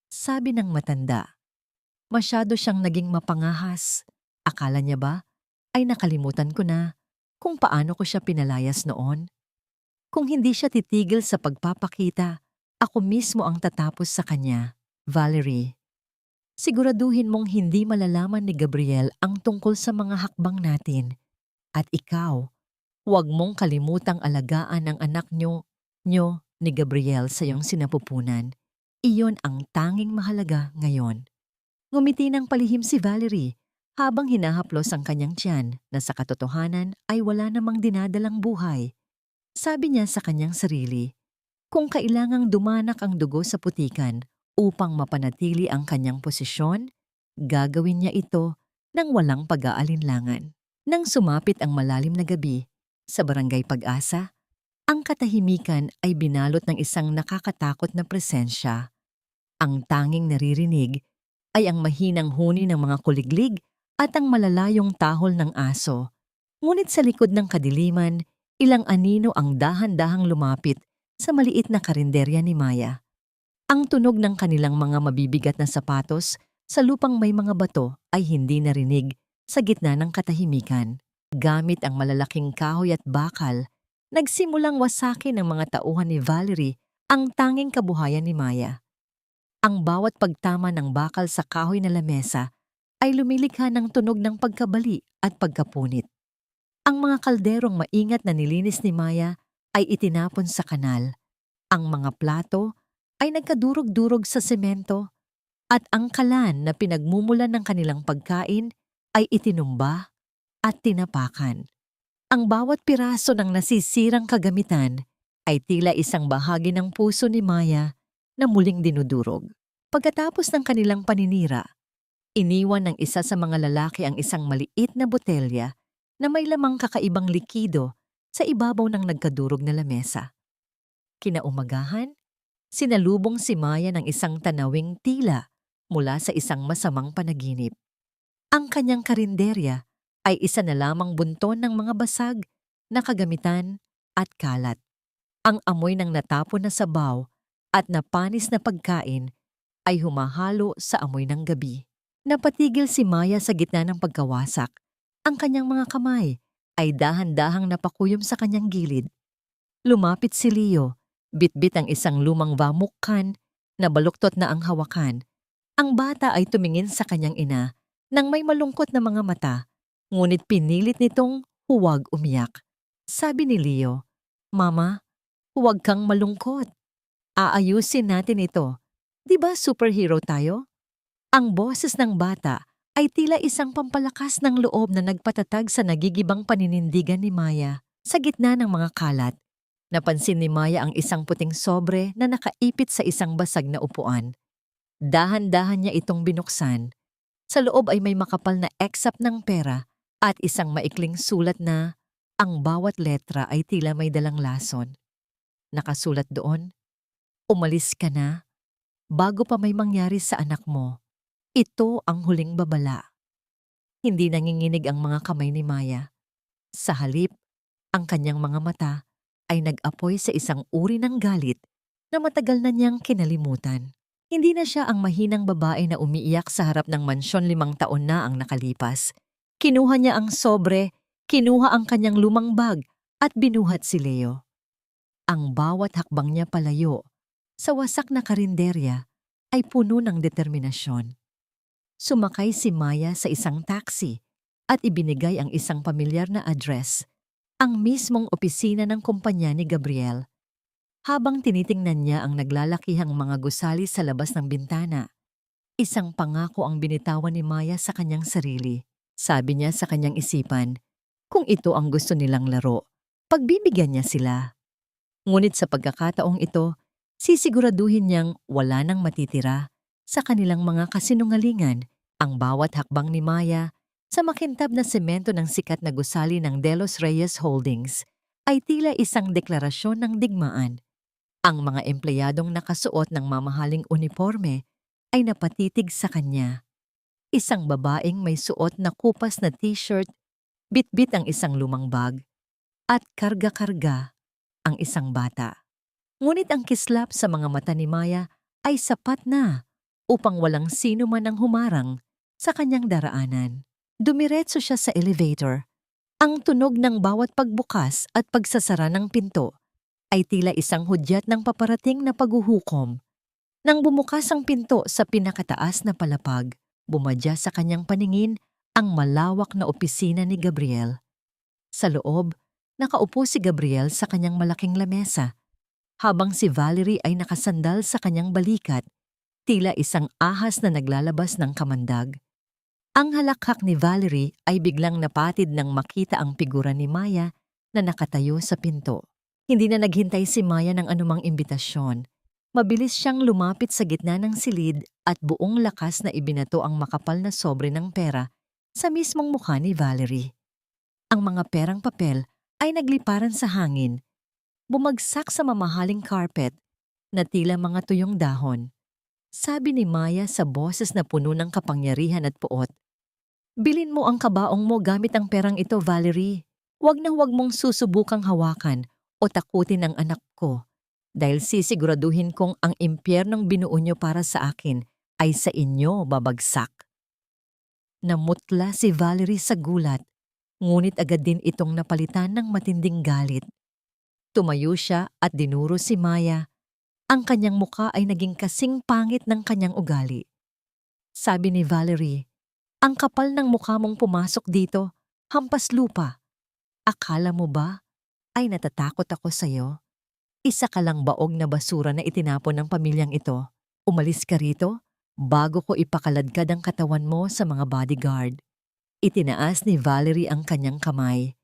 Sabi ng matanda, "Masyado siyang naging mapangahas. Akala niya ba ay nakalimutan ko na kung paano ko siya pinalayas noon? Kung hindi siya titigil sa pagpapakita, ako mismo ang tatapos sa kanya." Valerie, Siguraduhin mong hindi malalaman ni Gabriel ang tungkol sa mga hakbang natin. At ikaw, huwag mong kalimutang alagaan ang anak nyo ni Gabriel sa iyong sinapupunan. Iyon ang tanging mahalaga ngayon. Ngumiti ng palihim si Valerie habang hinahaplos ang kanyang tiyan na sa katotohanan ay wala namang dinadalang buhay. Sabi niya sa kanyang sarili, kung kailangang dumanak ang dugo sa putikan upang mapanatili ang kanyang posisyon, gagawin niya ito nang walang pag-aalinlangan. Nang sumapit ang malalim na gabi sa Barangay Pag-asa, ang katahimikan ay binalot ng isang nakakatakot na presensya. Ang tanging naririnig ay ang mahinang huni ng mga kuliglig at ang malalayong tahol ng aso. Ngunit sa likod ng kadiliman, ilang anino ang dahan-dahang lumapit sa maliit na karinderya ni Maya. Ang tunog ng kanilang mga mabibigat na sapatos sa lupang may mga bato ay hindi narinig sa gitna ng katahimikan. Gamit ang malalaking kahoy at bakal, nagsimulang wasakin ng mga tauhan ni Valerie ang tanging kabuhayan ni Maya. Ang bawat pagtama ng bakal sa kahoy na lamesa ay lumilikha ng tunog ng pagkabali at pagkapunit. Ang mga kalderong maingat na nilinis ni Maya ay itinapon sa kanal. Ang mga plato ay nagkadurog-durog sa semento at ang kalan na pinagmumulan ng kanilang pagkain ay itinumba at tinapakan. Ang bawat piraso ng nasisirang kagamitan ay tila isang bahagi ng puso ni Maya na muling dinudurog. Pagkatapos ng kanilang paninira, iniwan ng isa sa mga lalaki ang isang maliit na botelya na may lamang kakaibang likido sa ibabaw ng nagkadurog na lamesa. Kinaumagahan, sinalubong si Maya ng isang tanawing tila mula sa isang masamang panaginip. Ang kanyang karinderya ay isa na lamang bunton ng mga basag na kagamitan at kalat. Ang amoy ng natapon na sabaw at napanis na pagkain ay humahalo sa amoy ng gabi. Napatigil si Maya sa gitna ng pagkawasak. Ang kanyang mga kamay ay dahan-dahang napakuyom sa kanyang gilid. Lumapit si Leo, bitbit ang isang lumang vamukkan na baluktot na ang hawakan. Ang bata ay tumingin sa kanyang ina nang may malungkot na mga mata, ngunit pinilit nitong huwag umiyak. Sabi ni Leo, "Mama, huwag kang malungkot. Aayusin natin ito. Di ba superhero tayo?" Ang boses ng bata ay tila isang pampalakas ng loob na nagpatatag sa nagigibang paninindigan ni Maya. Sa gitna ng mga kalat, napansin ni Maya ang isang puting sobre na nakaipit sa isang basag na upuan. Dahan-dahan niya itong binuksan. Sa loob ay may makapal na eksap ng pera at isang maikling sulat na ang bawat letra ay tila may dalang lason. Nakasulat doon, "Umalis ka na bago pa may mangyari sa anak mo. Ito ang huling babala." Hindi nanginginig ang mga kamay ni Maya. Sa halip, ang kanyang mga mata ay nag-apoy sa isang uri ng galit na matagal na niyang kinalimutan. Hindi na siya ang mahinang babae na umiiyak sa harap ng mansyon 5 taon na ang nakalipas. Kinuha niya ang sobre, kinuha ang kanyang lumang bag at binuhat si Leo. Ang bawat hakbang niya palayo sa wasak na karinderya ay puno ng determinasyon. Sumakay si Maya sa isang taxi at ibinigay ang isang pamilyar na address, ang mismong opisina ng kumpanya ni Gabriel. Habang tinitingnan niya ang naglalakihang mga gusali sa labas ng bintana, isang pangako ang binitawan ni Maya sa kanyang sarili. Sabi niya sa kanyang isipan, kung ito ang gusto nilang laro, pagbibigyan niya sila. Ngunit sa pagkakataong ito, sisiguraduhin niyang wala nang matitira sa kanilang mga kasinungalingan. Ang bawat hakbang ni Maya sa makintab na semento ng sikat na gusali ng De Los Reyes Holdings ay tila isang deklarasyon ng digmaan. Ang mga empleyadong nakasuot ng mamahaling uniforme ay napatitig sa kanya. Isang babaeng may suot na kupas na t-shirt, bitbit ang isang lumang bag, at karga-karga ang isang bata. Ngunit ang kislap sa mga mata ni Maya ay sapat na upang walang sino man ang humarang sa kanyang daraanan. Dumiretso siya sa elevator. Ang tunog ng bawat pagbukas at pagsasara ng pinto ay tila isang hudyat ng paparating na paghuhukom. Nang bumukas ang pinto sa pinakataas na palapag, bumadya sa kanyang paningin ang malawak na opisina ni Gabriel. Sa loob, nakaupo si Gabriel sa kanyang malaking lamesa, habang si Valerie ay nakasandal sa kanyang balikat, tila isang ahas na naglalabas ng kamandag. Ang halakhak ni Valerie ay biglang napatid nang makita ang figura ni Maya na nakatayo sa pinto. Hindi na naghintay si Maya ng anumang imbitasyon. Mabilis siyang lumapit sa gitna ng silid at buong lakas na ibinato ang makapal na sobre ng pera sa mismong mukha ni Valerie. Ang mga perang papel ay nagliparan sa hangin, bumagsak sa mamahaling carpet na tila mga tuyong dahon. Sabi ni Maya sa boses na puno ng kapangyarihan at puot, "Bilin mo ang kabaong mo gamit ang perang ito, Valerie. Huwag na huwag mong susubukang hawakan o takutin ang anak ko. Dahil sisiguraduhin kong ang impyernong binuo nyo para sa akin ay sa inyo babagsak." Namutla si Valerie sa gulat, ngunit agad din itong napalitan ng matinding galit. Tumayo siya at dinuro si Maya. Ang kanyang muka ay naging kasing pangit ng kanyang ugali. Sabi ni Valerie, "Ang kapal ng mukha mong pumasok dito, hampas lupa. Akala mo ba ay natatakot ako sa'yo? Isa ka lang baog na basura na itinapon ng pamilyang ito. Umalis ka rito bago ko ipakaladkad ang katawan mo sa mga bodyguard." Itinaas ni Valerie ang kanyang kamay.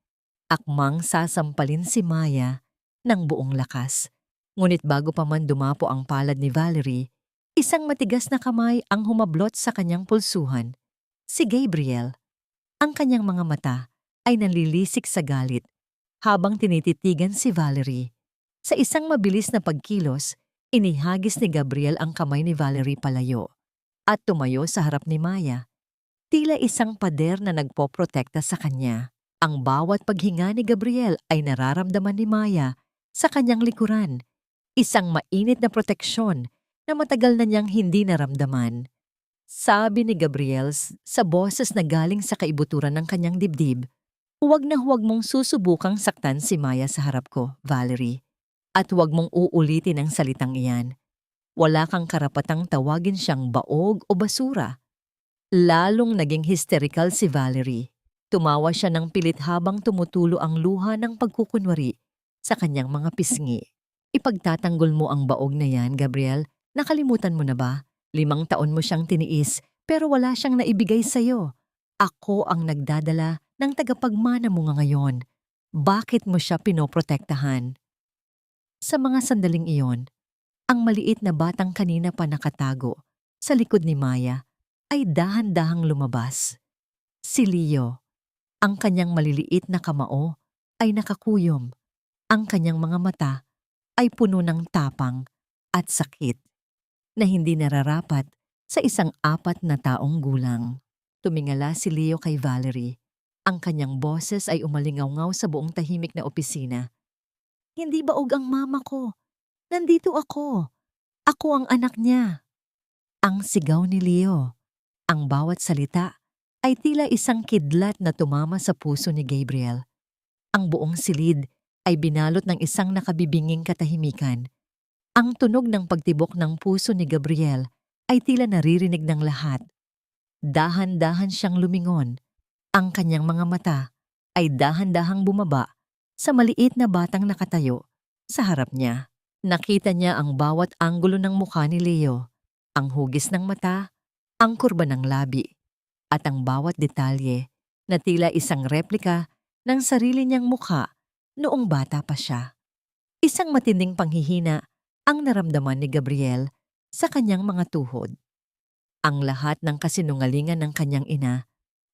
Akmang sasampalin si Maya ng buong lakas. Ngunit bago pa man dumapo ang palad ni Valerie, isang matigas na kamay ang humablot sa kanyang pulsuhan. Si Gabriel. Ang kanyang mga mata ay nanlilisik sa galit habang tinititigan si Valerie. Sa isang mabilis na pagkilos, inihagis ni Gabriel ang kamay ni Valerie palayo at tumayo sa harap ni Maya. Tila isang pader na nagpoprotekta sa kanya. Ang bawat paghinga ni Gabriel ay nararamdaman ni Maya sa kanyang likuran. Isang mainit na proteksyon na matagal na niyang hindi naramdaman. Sabi ni Gabriel sa boses na galing sa kaibuturan ng kanyang dibdib, "Huwag na huwag mong susubukang saktan si Maya sa harap ko, Valerie. At huwag mong uulitin ang salitang iyan. Wala kang karapatang tawagin siyang baog o basura." Lalong naging hysterical si Valerie. Tumawa siya ng pilit habang tumutulo ang luha ng pagkukunwari sa kanyang mga pisngi. "Ipagtatanggol mo ang baog na yan, Gabriel. Nakalimutan mo na ba? 5 taon mo siyang tiniis pero wala siyang naibigay sa'yo. Ako ang nagdadala ng tagapagmana mo nga ngayon. Bakit mo siya pinoprotektahan?" Sa mga sandaling iyon, ang maliit na batang kanina pa nakatago sa likod ni Maya ay dahan-dahang lumabas. Si Leo. Ang kanyang maliliit na kamao ay nakakuyom. Ang kanyang mga mata ay puno ng tapang at sakit na hindi nararapat sa isang 4 na taong gulang. Tumingala si Leo kay Valerie. Ang kanyang boses ay umalingaw-ngaw sa buong tahimik na opisina. "Hindi baog ang mama ko. Nandito ako. Ako ang anak niya." Ang sigaw ni Leo. Ang bawat salita ay tila isang kidlat na tumama sa puso ni Gabriel. Ang buong silid ay binalot ng isang nakabibinging katahimikan. Ang tunog ng pagtibok ng puso ni Gabriel ay tila naririnig ng lahat. Dahan-dahan siyang lumingon. Ang kanyang mga mata ay dahan-dahang bumaba sa maliit na batang nakatayo sa harap niya. Nakita niya ang bawat anggulo ng mukha ni Leo, ang hugis ng mata, ang kurba ng labi, at ang bawat detalye na tila isang replika ng sarili niyang mukha noong bata pa siya. Isang matinding panghihina ang naramdaman ni Gabriel sa kanyang mga tuhod. Ang lahat ng kasinungalingan ng kanyang ina,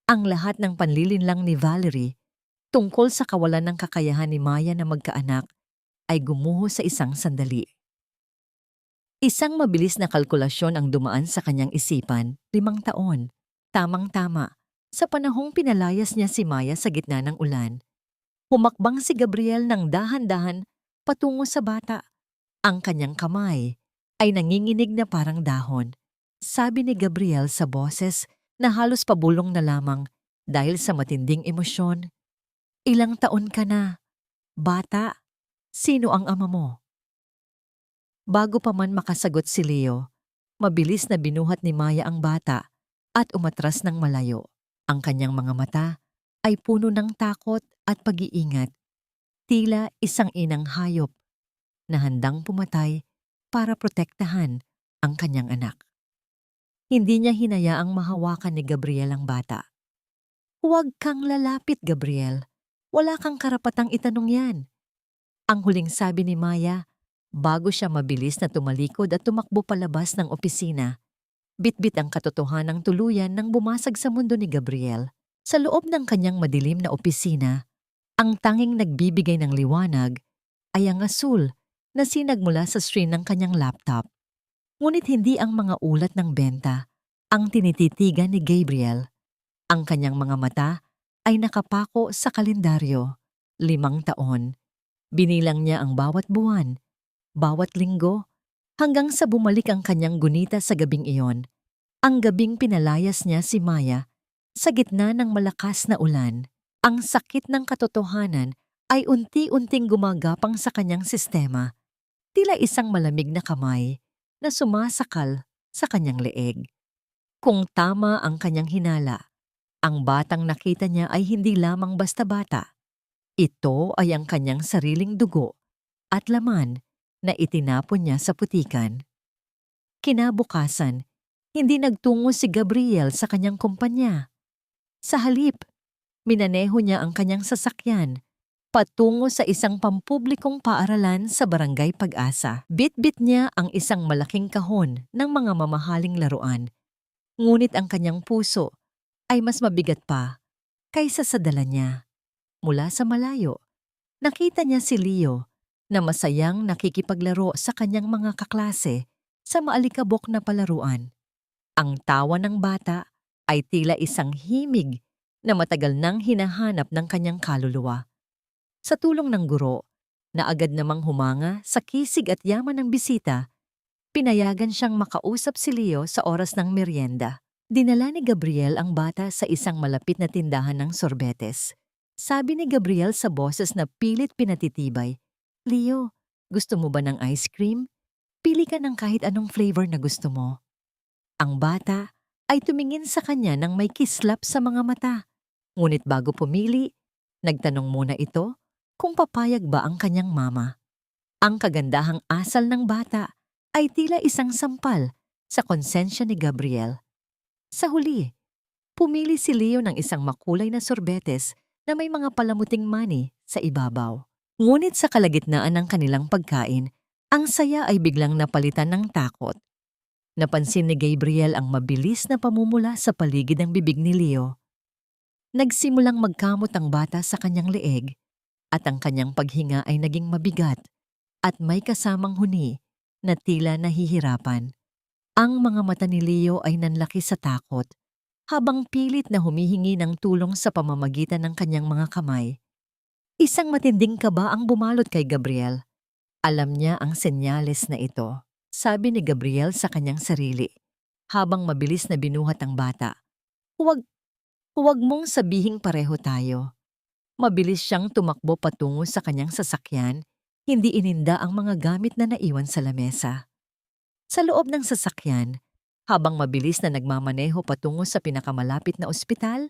ang lahat ng panlilinlang ni Valerie tungkol sa kawalan ng kakayahan ni Maya na magkaanak ay gumuho sa isang sandali. Isang mabilis na kalkulasyon ang dumaan sa kanyang isipan, 5 taon. Tamang-tama, sa panahong pinalayas niya si Maya sa gitna ng ulan. Humakbang si Gabriel ng dahan-dahan patungo sa bata. Ang kanyang kamay ay nanginginig na parang dahon. Sabi ni Gabriel sa boses na halos pabulong na lamang dahil sa matinding emosyon, "Ilang taon ka na? Bata, sino ang ama mo?" Bago pa man makasagot si Leo, Mabilis na binuhat ni Maya ang bata at umatras ng malayo. Ang kanyang mga mata ay puno ng takot at pag-iingat, tila isang inang hayop na handang pumatay para protektahan ang kanyang anak. Hindi niya hinayaang mahawakan ni Gabriel ang bata. "Huwag kang lalapit, Gabriel. Wala kang karapatang itanong yan." Ang huling sabi ni Maya bago siya mabilis na tumalikod at tumakbo palabas ng opisina. Bitbit ang katotohanang tuluyan nang bumasag sa mundo ni Gabriel. Sa loob ng kanyang madilim na opisina, ang tanging nagbibigay ng liwanag ay ang asul na sinag mula sa screen ng kanyang laptop. Ngunit hindi ang mga ulat ng benta ang tinititigan ni Gabriel. Ang kanyang mga mata ay nakapako sa kalendaryo. 5 taon. Binilang niya ang bawat buwan, bawat linggo, hanggang sa bumalik ang kanyang gunita sa gabing iyon. Ang gabing pinalayas niya si Maya sa gitna ng malakas na ulan. Ang sakit ng katotohanan ay unti-unting gumagapang sa kanyang sistema, tila isang malamig na kamay na sumasakal sa kanyang leeg. Kung tama ang kanyang hinala, ang batang nakita niya ay hindi lamang basta bata. Ito ay ang kanyang sariling dugo at laman na itinapon niya sa putikan. Kinabukasan, hindi nagtungo si Gabriel sa kanyang kumpanya. Sa halip, minaneho niya ang kanyang sasakyan patungo sa isang pampublikong paaralan sa Barangay Pag-asa. Bitbit niya ang isang malaking kahon ng mga mamahaling laruan. Ngunit ang kanyang puso ay mas mabigat pa kaysa sa dala niya. Mula sa malayo, nakita niya si Leo na masayang nakikipaglaro sa kanyang mga kaklase sa maalikabok na palaruan. Ang tawa ng bata ay tila isang himig na matagal nang hinahanap ng kanyang kaluluwa. Sa tulong ng guro, na agad namang humanga sa kisig at yaman ng bisita, pinayagan siyang makausap si Leo sa oras ng merienda. Dinala ni Gabriel ang bata sa isang malapit na tindahan ng sorbetes. Sabi ni Gabriel sa boses na pilit pinatitibay, "Leo, gusto mo ba ng ice cream? Pili ka ng kahit anong flavor na gusto mo." Ang bata ay tumingin sa kanya nang may kislap sa mga mata. Ngunit bago pumili, nagtanong muna ito kung papayag ba ang kanyang mama. Ang kagandahang asal ng bata ay tila isang sampal sa konsensya ni Gabriel. Sa huli, pumili si Leo ng isang makulay na sorbetes na may mga palamuting mani sa ibabaw. Ngunit sa kalagitnaan ng kanilang pagkain, ang saya ay biglang napalitan ng takot. Napansin ni Gabriel ang mabilis na pamumula sa paligid ng bibig ni Leo. Nagsimulang magkamot ang bata sa kanyang leeg at ang kanyang paghinga ay naging mabigat at may kasamang huni na tila nahihirapan. Ang mga mata ni Leo ay nanlaki sa takot habang pilit na humihingi ng tulong sa pamamagitan ng kanyang mga kamay. Isang matinding kaba ang bumalot kay Gabriel. Alam niya ang senyales na ito, sabi ni Gabriel sa kanyang sarili, habang mabilis na binuhat ang bata. Huwag mong sabihing pareho tayo." Mabilis siyang tumakbo patungo sa kanyang sasakyan, hindi ininda ang mga gamit na naiwan sa lamesa. Sa loob ng sasakyan, habang mabilis na nagmamaneho patungo sa pinakamalapit na ospital,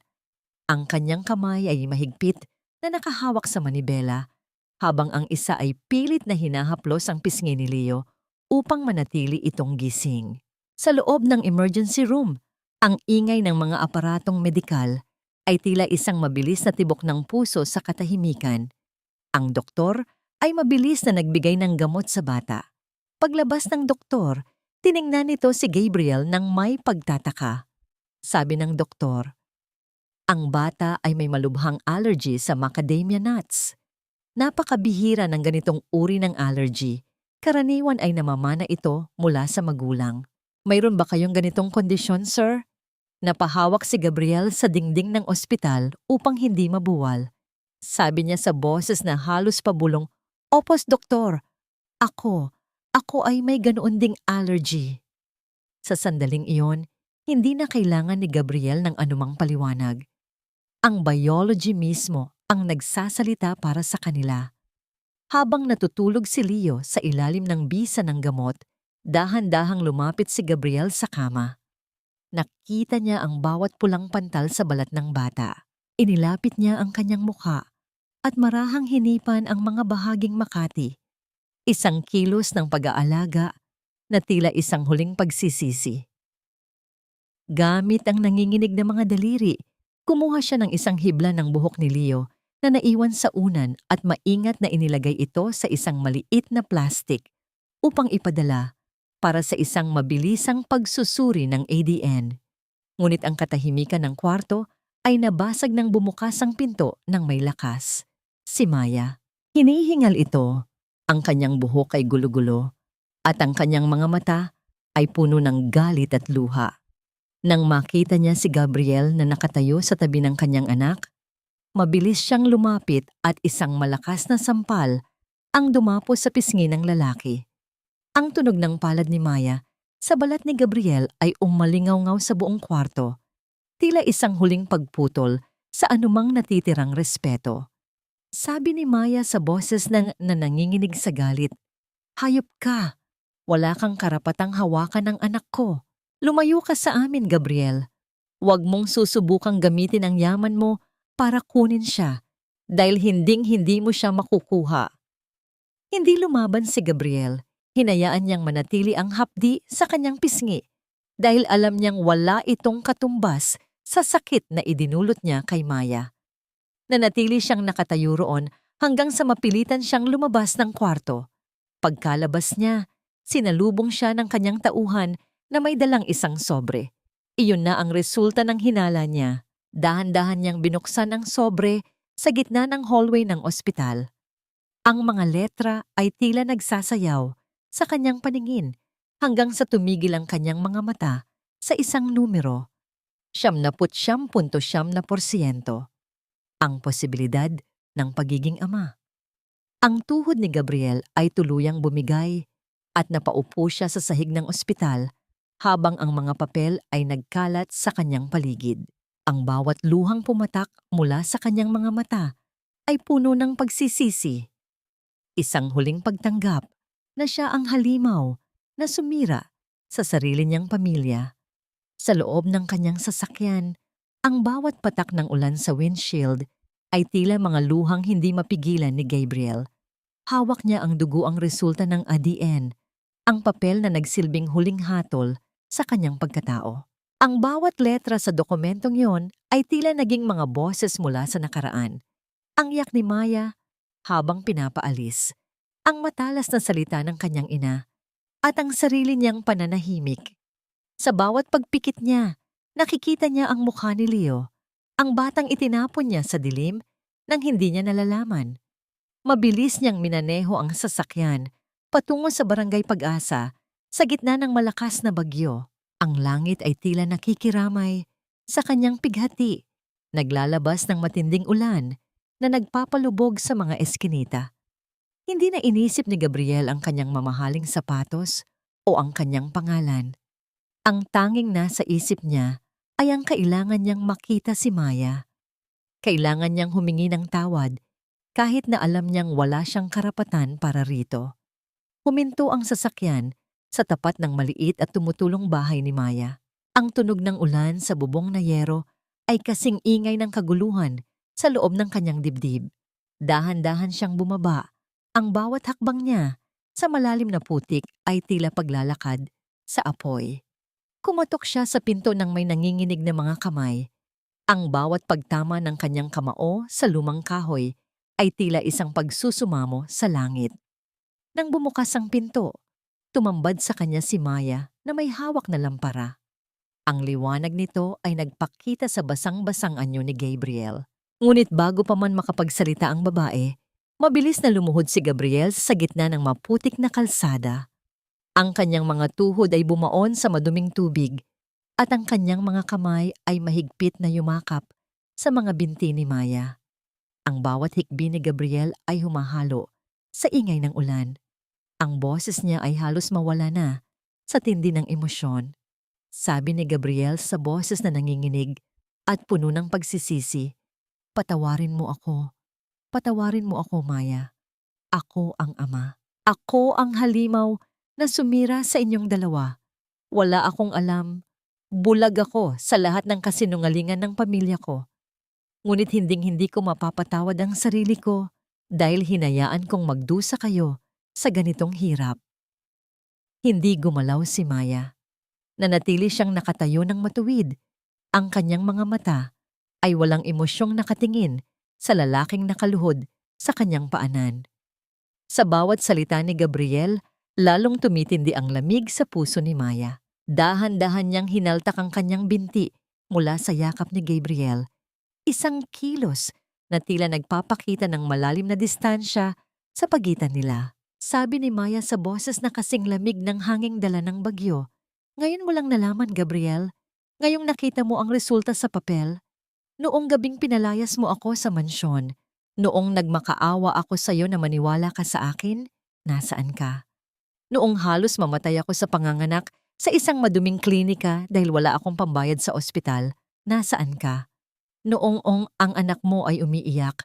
ang kanyang kamay ay mahigpit na nakahawak sa manibela, habang ang isa ay pilit na hinahaplos ang pisngi ni Leo upang manatili itong gising. Sa loob ng emergency room, ang ingay ng mga aparatong medikal ay tila isang mabilis na tibok ng puso sa katahimikan. Ang doktor ay mabilis na nagbigay ng gamot sa bata. Paglabas ng doktor, tiningnan nito si Gabriel nang may pagtataka. Sabi ng doktor, ang bata ay may malubhang allergy sa macadamia nuts. Napakabihira ng ganitong uri ng allergy. Karaniwan ay namamana ito mula sa magulang. Mayroon ba kayong ganitong kondisyon, sir? Napahawak si Gabriel sa dingding ng ospital upang hindi mabuwal. Sabi niya sa boses na halos pabulong, "Opos, doktor. Ako ay may ganoon ding allergy." Sa sandaling iyon, hindi na kailangan ni Gabriel ng anumang paliwanag. Ang biology mismo ang nagsasalita para sa kanila. Habang natutulog si Leo sa ilalim ng bisa ng gamot, Dahan-dahang lumapit si Gabriel sa kama. Nakita niya ang bawat pulang pantal sa balat ng bata. Inilapit niya ang kanyang mukha at marahang hinipan ang mga bahaging makati. Isang kilos ng pag-aalaga na tila isang huling pagsisisi. Gamit ang nanginginig na mga daliri, kumuha siya ng isang hibla ng buhok ni Leo na naiwan sa unan at maingat na inilagay ito sa isang maliit na plastik upang ipadala para sa isang mabilisang pagsusuri ng ADN. Ngunit ang katahimikan ng kwarto ay nabasag ng bumukas ang pinto ng may lakas. Si Maya. Hinihingal ito. Ang kanyang buhok ay gulo-gulo at ang kanyang mga mata ay puno ng galit at luha. Nang makita niya si Gabriel na nakatayo sa tabi ng kanyang anak, mabilis siyang lumapit at isang malakas na sampal ang dumapo sa pisngi ng lalaki. Ang tunog ng palad ni Maya sa balat ni Gabriel ay umalingaw-ngaw sa buong kwarto, tila isang huling pagputol sa anumang natitirang respeto. Sabi ni Maya sa boses na nanginginig sa galit, "Hayop ka! Wala kang karapatang hawakan ng anak ko. Lumayo ka sa amin, Gabriel. Huwag mong susubukang gamitin ang yaman mo para kunin siya dahil hinding-hindi mo siya makukuha." Hindi lumaban si Gabriel. Hinayaan niyang manatili ang hapdi sa kanyang pisngi dahil alam niyang wala itong katumbas sa sakit na idinulot niya kay Maya. Nanatili siyang nakatayo roon hanggang sa mapilitan siyang lumabas ng kwarto. Pagkalabas niya, sinalubong siya ng kanyang tauhan na may dalang isang sobre. Iyon na ang resulta ng hinala niya. Dahan-dahan niyang binuksan ang sobre sa gitna ng hallway ng ospital. Ang mga letra ay tila nagsasayaw sa kanyang paningin hanggang sa tumigil ang kanyang mga mata sa isang numero, 79.7%. Ang posibilidad ng pagiging ama. Ang tuhod ni Gabriel ay tuluyang bumigay at napaupo siya sa sahig ng ospital habang ang mga papel ay nagkalat sa kanyang paligid. Ang bawat luhang pumatak mula sa kanyang mga mata ay puno ng pagsisisi. Isang huling pagtanggap na siya ang halimaw na sumira sa sarili niyang pamilya. Sa loob ng kanyang sasakyan, ang bawat patak ng ulan sa windshield ay tila mga luhang hindi mapigilan ni Gabriel. Hawak niya ang dugo ang resulta ng ADN, ang papel na nagsilbing huling hatol sa kanyang pagkatao. Ang bawat letra sa dokumentong yon ay tila naging mga boses mula sa nakaraan. Ang iyak ni Maya habang pinapaalis, ang matalas na salita ng kanyang ina, at ang sarili niyang pananahimik. Sa bawat pagpikit niya, nakikita niya ang mukha ni Leo, ang batang itinapon niya sa dilim nang hindi niya nalalaman. Mabilis niyang minaneho ang sasakyan patungo sa Barangay Pag-asa sa gitna ng malakas na bagyo. Ang langit ay tila nakikiramay sa kanyang pighati, naglalabas ng matinding ulan na nagpapalubog sa mga eskinita. Hindi na inisip ni Gabriel ang kanyang mamahaling sapatos o ang kanyang pangalan. Ang tanging nasa isip niya ay ang kailangan niyang makita si Maya. Kailangan niyang humingi ng tawad kahit na alam niyang wala siyang karapatan para rito. Huminto ang sasakyan sa tapat ng maliit at tumutulong bahay ni Maya. Ang tunog ng ulan sa bubong na yero ay kasing ingay ng kaguluhan sa loob ng kanyang dibdib. Dahan-dahan siyang bumaba. Ang bawat hakbang niya sa malalim na putik ay tila paglalakad sa apoy. Kumatok siya sa pinto ng may nanginginig na mga kamay. Ang bawat pagtama ng kanyang kamao sa lumang kahoy ay tila isang pagsusumamo sa langit. Nang bumukas ang pinto, tumambad sa kanya si Maya na may hawak na lampara. Ang liwanag nito ay nagpakita sa basang-basang anyo ni Gabriel. Ngunit bago pa man makapagsalita ang babae, mabilis na lumuhod si Gabriel sa gitna ng maputik na kalsada. Ang kanyang mga tuhod ay bumaon sa maduming tubig at ang kanyang mga kamay ay mahigpit na yumakap sa mga binti ni Maya. Ang bawat hikbi ni Gabriel ay humahalo sa ingay ng ulan. Ang boses niya ay halos mawala na sa tindi ng emosyon. Sabi ni Gabriel sa boses na nanginginig at puno ng pagsisisi, "Patawarin mo ako. Patawarin mo ako, Maya. Ako ang ama. Ako ang halimaw na sumira sa inyong dalawa. Wala akong alam. Bulag ako sa lahat ng kasinungalingan ng pamilya ko. Ngunit hinding-hindi ko mapapatawad ang sarili ko dahil hinayaan kong magdusa kayo sa ganitong hirap. Hindi gumalaw si Maya. Nanatili siyang nakatayo ng matuwid. Ang kanyang mga mata ay walang emosyong nakatingin sa lalaking nakaluhod sa kanyang paanan. Sa bawat salita ni Gabriel, lalong tumitindi ang lamig sa puso ni Maya. Dahan-dahan niyang hinaltak ang kanyang binti mula sa yakap ni Gabriel. Isang kilos na tila nagpapakita ng malalim na distansya sa pagitan nila. Sabi ni Maya sa boses na kasing lamig ng hanging dala ng bagyo. Ngayon mo lang nalaman, Gabriel. Ngayong nakita mo ang resulta sa papel. Noong gabing pinalayas mo ako sa mansyon. Noong nagmakaawa ako sa iyo na maniwala ka sa akin, nasaan ka? Noong halos mamatay ako sa panganganak sa isang maduming klinika dahil wala akong pambayad sa ospital, nasaan ka? Noong ang anak mo ay umiiyak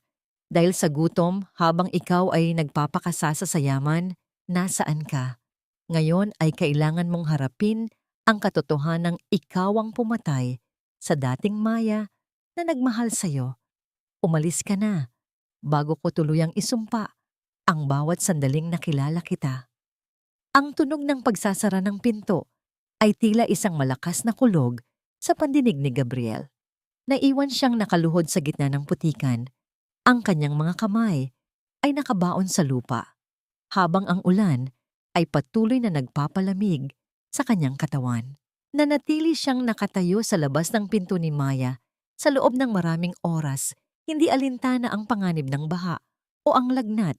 dahil sa gutom habang ikaw ay nagpapakasasa sa yaman, nasaan ka? Ngayon ay kailangan mong harapin ang katotohanang ikaw ang pumatay sa dating Maya na nagmahal sa'yo. Umalis ka na bago ko tuluyang isumpa ang bawat sandaling nakilala kita. Ang tunog ng pagsasara ng pinto ay tila isang malakas na kulog sa pandinig ni Gabriel. Naiwan siyang nakaluhod sa gitna ng putikan. Ang kanyang mga kamay ay nakabaon sa lupa, habang ang ulan ay patuloy na nagpapalamig sa kanyang katawan. Nanatili siyang nakatayo sa labas ng pinto ni Maya sa loob ng maraming oras, hindi alintana ang panganib ng baha o ang lagnat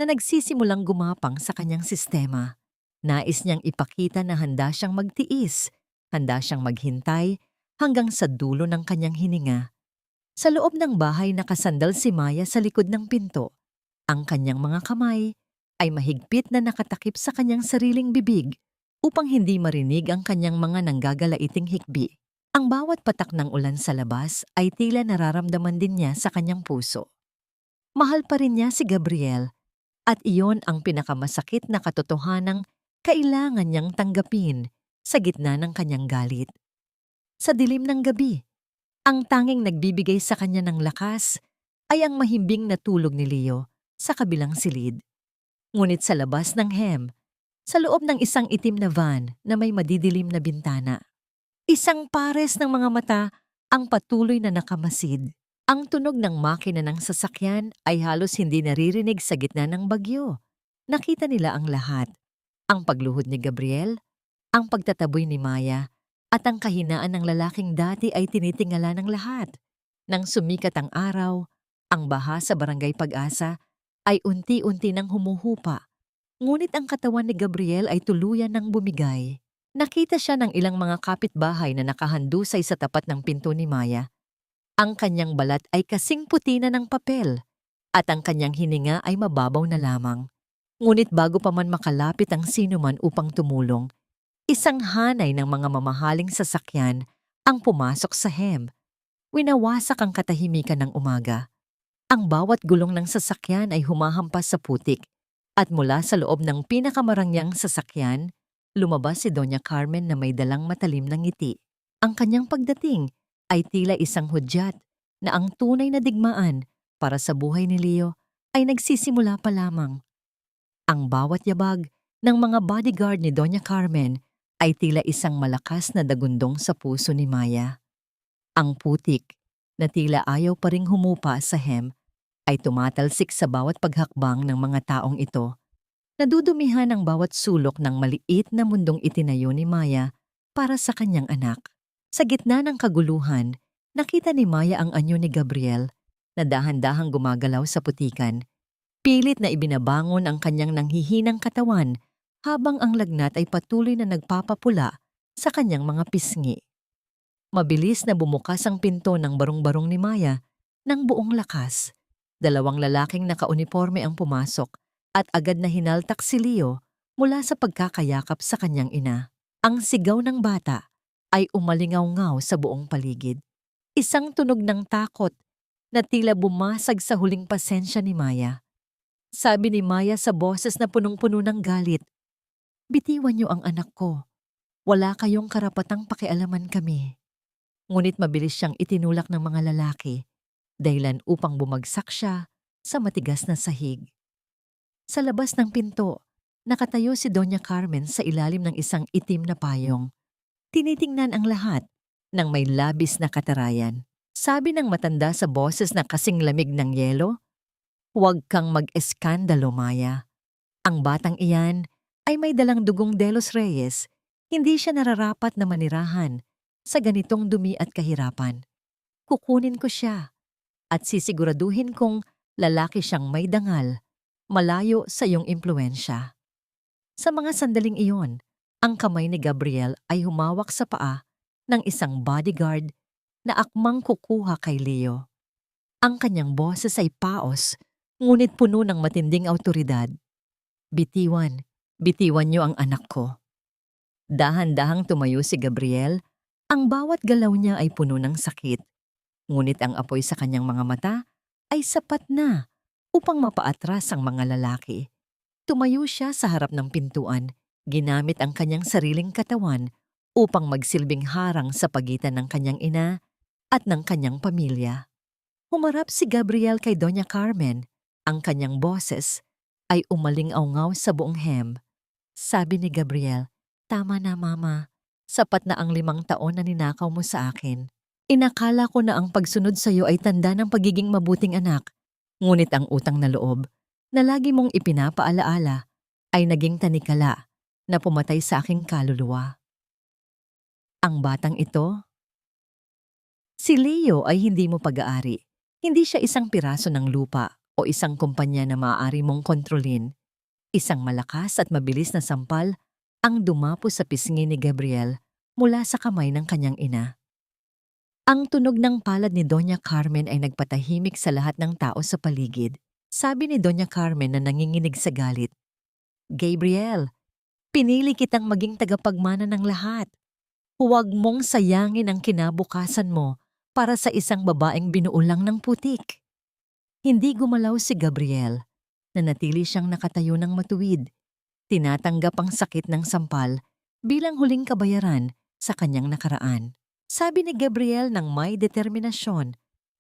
na nagsisimulang gumapang sa kanyang sistema. Nais niyang ipakita na handa siyang magtiis, handa siyang maghintay hanggang sa dulo ng kanyang hininga. Sa loob ng bahay nakasandal si Maya sa likod ng pinto. Ang kanyang mga kamay ay mahigpit na nakatakip sa kanyang sariling bibig upang hindi marinig ang kanyang mga nanggagalaiting hikbi. Ang bawat patak ng ulan sa labas ay tila nararamdaman din niya sa kanyang puso. Mahal pa rin niya si Gabriel at iyon ang pinakamasakit na katotohanang kailangan niyang tanggapin sa gitna ng kanyang galit. Sa dilim ng gabi, ang tanging nagbibigay sa kanya ng lakas ay ang mahimbing na tulog ni Leo sa kabilang silid. Ngunit sa labas ng hem, sa loob ng isang itim na van na may madidilim na bintana, isang pares ng mga mata ang patuloy na nakamasid. Ang tunog ng makina ng sasakyan ay halos hindi naririnig sa gitna ng bagyo. Nakita nila ang lahat. Ang pagluhod ni Gabriel, ang pagtataboy ni Maya, at ang kahinaan ng lalaking dati ay tinitingala ng lahat. Nang sumikat ang araw, ang baha sa Barangay Pag-asa ay unti-unti nang humuhupa. Ngunit ang katawan ni Gabriel ay tuluyan ng bumigay. Nakita siya ng ilang mga kapitbahay na nakahandusay sa tapat ng pinto ni Maya. Ang kanyang balat ay kasing puti na ng papel at ang kanyang hininga ay mababaw na lamang. Ngunit bago pa man makalapit ang sinuman upang tumulong, isang hanay ng mga mamahaling sasakyan ang pumasok sa hem. Winawasak ang katahimikan ng umaga. Ang bawat gulong ng sasakyan ay humahampas sa putik at mula sa loob ng pinakamarangyang sasakyan, lumabas si Doña Carmen na may dalang matalim na ngiti. Ang kanyang pagdating ay tila isang hudyat na ang tunay na digmaan para sa buhay ni Leo ay nagsisimula pa lamang. Ang bawat yabag ng mga bodyguard ni Doña Carmen ay tila isang malakas na dagundong sa puso ni Maya. Ang putik, na tila ayaw pa ring humupa sa hem, ay tumatalsik sa bawat paghakbang ng mga taong ito. Nadudumihan ang bawat sulok ng maliit na mundong itinayo ni Maya para sa kanyang anak. Sa gitna ng kaguluhan, nakita ni Maya ang anyo ni Gabriel na dahan-dahang gumagalaw sa putikan. Pilit na ibinabangon ang kanyang nanghihinang katawan habang ang lagnat ay patuloy na nagpapapula sa kanyang mga pisngi. Mabilis na bumukas ang pinto ng barong-barong ni Maya ng buong lakas. Dalawang lalaking nakauniforme ang pumasok at agad na hinaltak si Leo mula sa pagkakayakap sa kanyang ina. Ang sigaw ng bata ay umalingaw-ngaw sa buong paligid. Isang tunog ng takot na tila bumasag sa huling pasensya ni Maya. Sabi ni Maya sa boses na punong-puno ng galit, Bitiwan niyo ang anak ko. Wala kayong karapatang pakialaman kami. Ngunit mabilis siyang itinulak ng mga lalaki, dahilan upang bumagsak siya sa matigas na sahig. Sa labas ng pinto, nakatayo si Doña Carmen sa ilalim ng isang itim na payong. Tinitingnan ang lahat ng may labis na katarayan. Sabi ng matanda sa boses na kasing lamig ng yelo, "Huwag kang mag-eskandalo, Maya. Ang batang iyan ay may dalang dugong de los Reyes. Hindi siya nararapat na manirahan sa ganitong dumi at kahirapan. Kukunin ko siya at sisiguraduhin kong lalaki siyang may dangal, malayo sa iyong impluensya." Sa mga sandaling iyon, ang kamay ni Gabriel ay humawak sa paa ng isang bodyguard na akmang kukuha kay Leo. Ang kanyang boses ay paos, ngunit puno ng matinding awtoridad. "Bitiwan, bitiwan niyo ang anak ko." Dahan-dahang tumayo si Gabriel, ang bawat galaw niya ay puno ng sakit. Ngunit ang apoy sa kanyang mga mata ay sapat na upang mapaatras ang mga lalaki. Tumayo siya sa harap ng pintuan, ginamit ang kanyang sariling katawan upang magsilbing harang sa pagitan ng kanyang ina at ng kanyang pamilya. Humarap si Gabriel kay Doña Carmen. Ang kanyang boses ay umaling-awngaw sa buong hem. Sabi ni Gabriel, "Tama na, Mama. Sapat na ang 5 taon na ninakaw mo sa akin. Inakala ko na ang pagsunod sa iyo ay tanda ng pagiging mabuting anak. Ngunit ang utang na loob na lagi mong ipinapaalaala ay naging tanikala na pumatay sa aking kaluluwa." Ang batang ito, si Leo, ay hindi mo pag-aari. Hindi siya isang piraso ng lupa o isang kumpanya na maaari mong kontrolin. Isang malakas at mabilis na sampal ang dumapo sa pisngi ni Gabriel mula sa kamay ng kanyang ina. Ang tunog ng palad ni Doña Carmen ay nagpatahimik sa lahat ng tao sa paligid. Sabi ni Doña Carmen na nanginginig sa galit, "Gabriel, pinili kitang maging tagapagmana ng lahat. Huwag mong sayangin ang kinabukasan mo para sa isang babaeng binuulang ng putik." Hindi gumalaw si Gabriel. Nanatili siyang nakatayo ng matuwid. Tinatanggap ang sakit ng sampal bilang huling kabayaran sa kanyang nakaraan. Sabi ni Gabriel ng may determinasyon,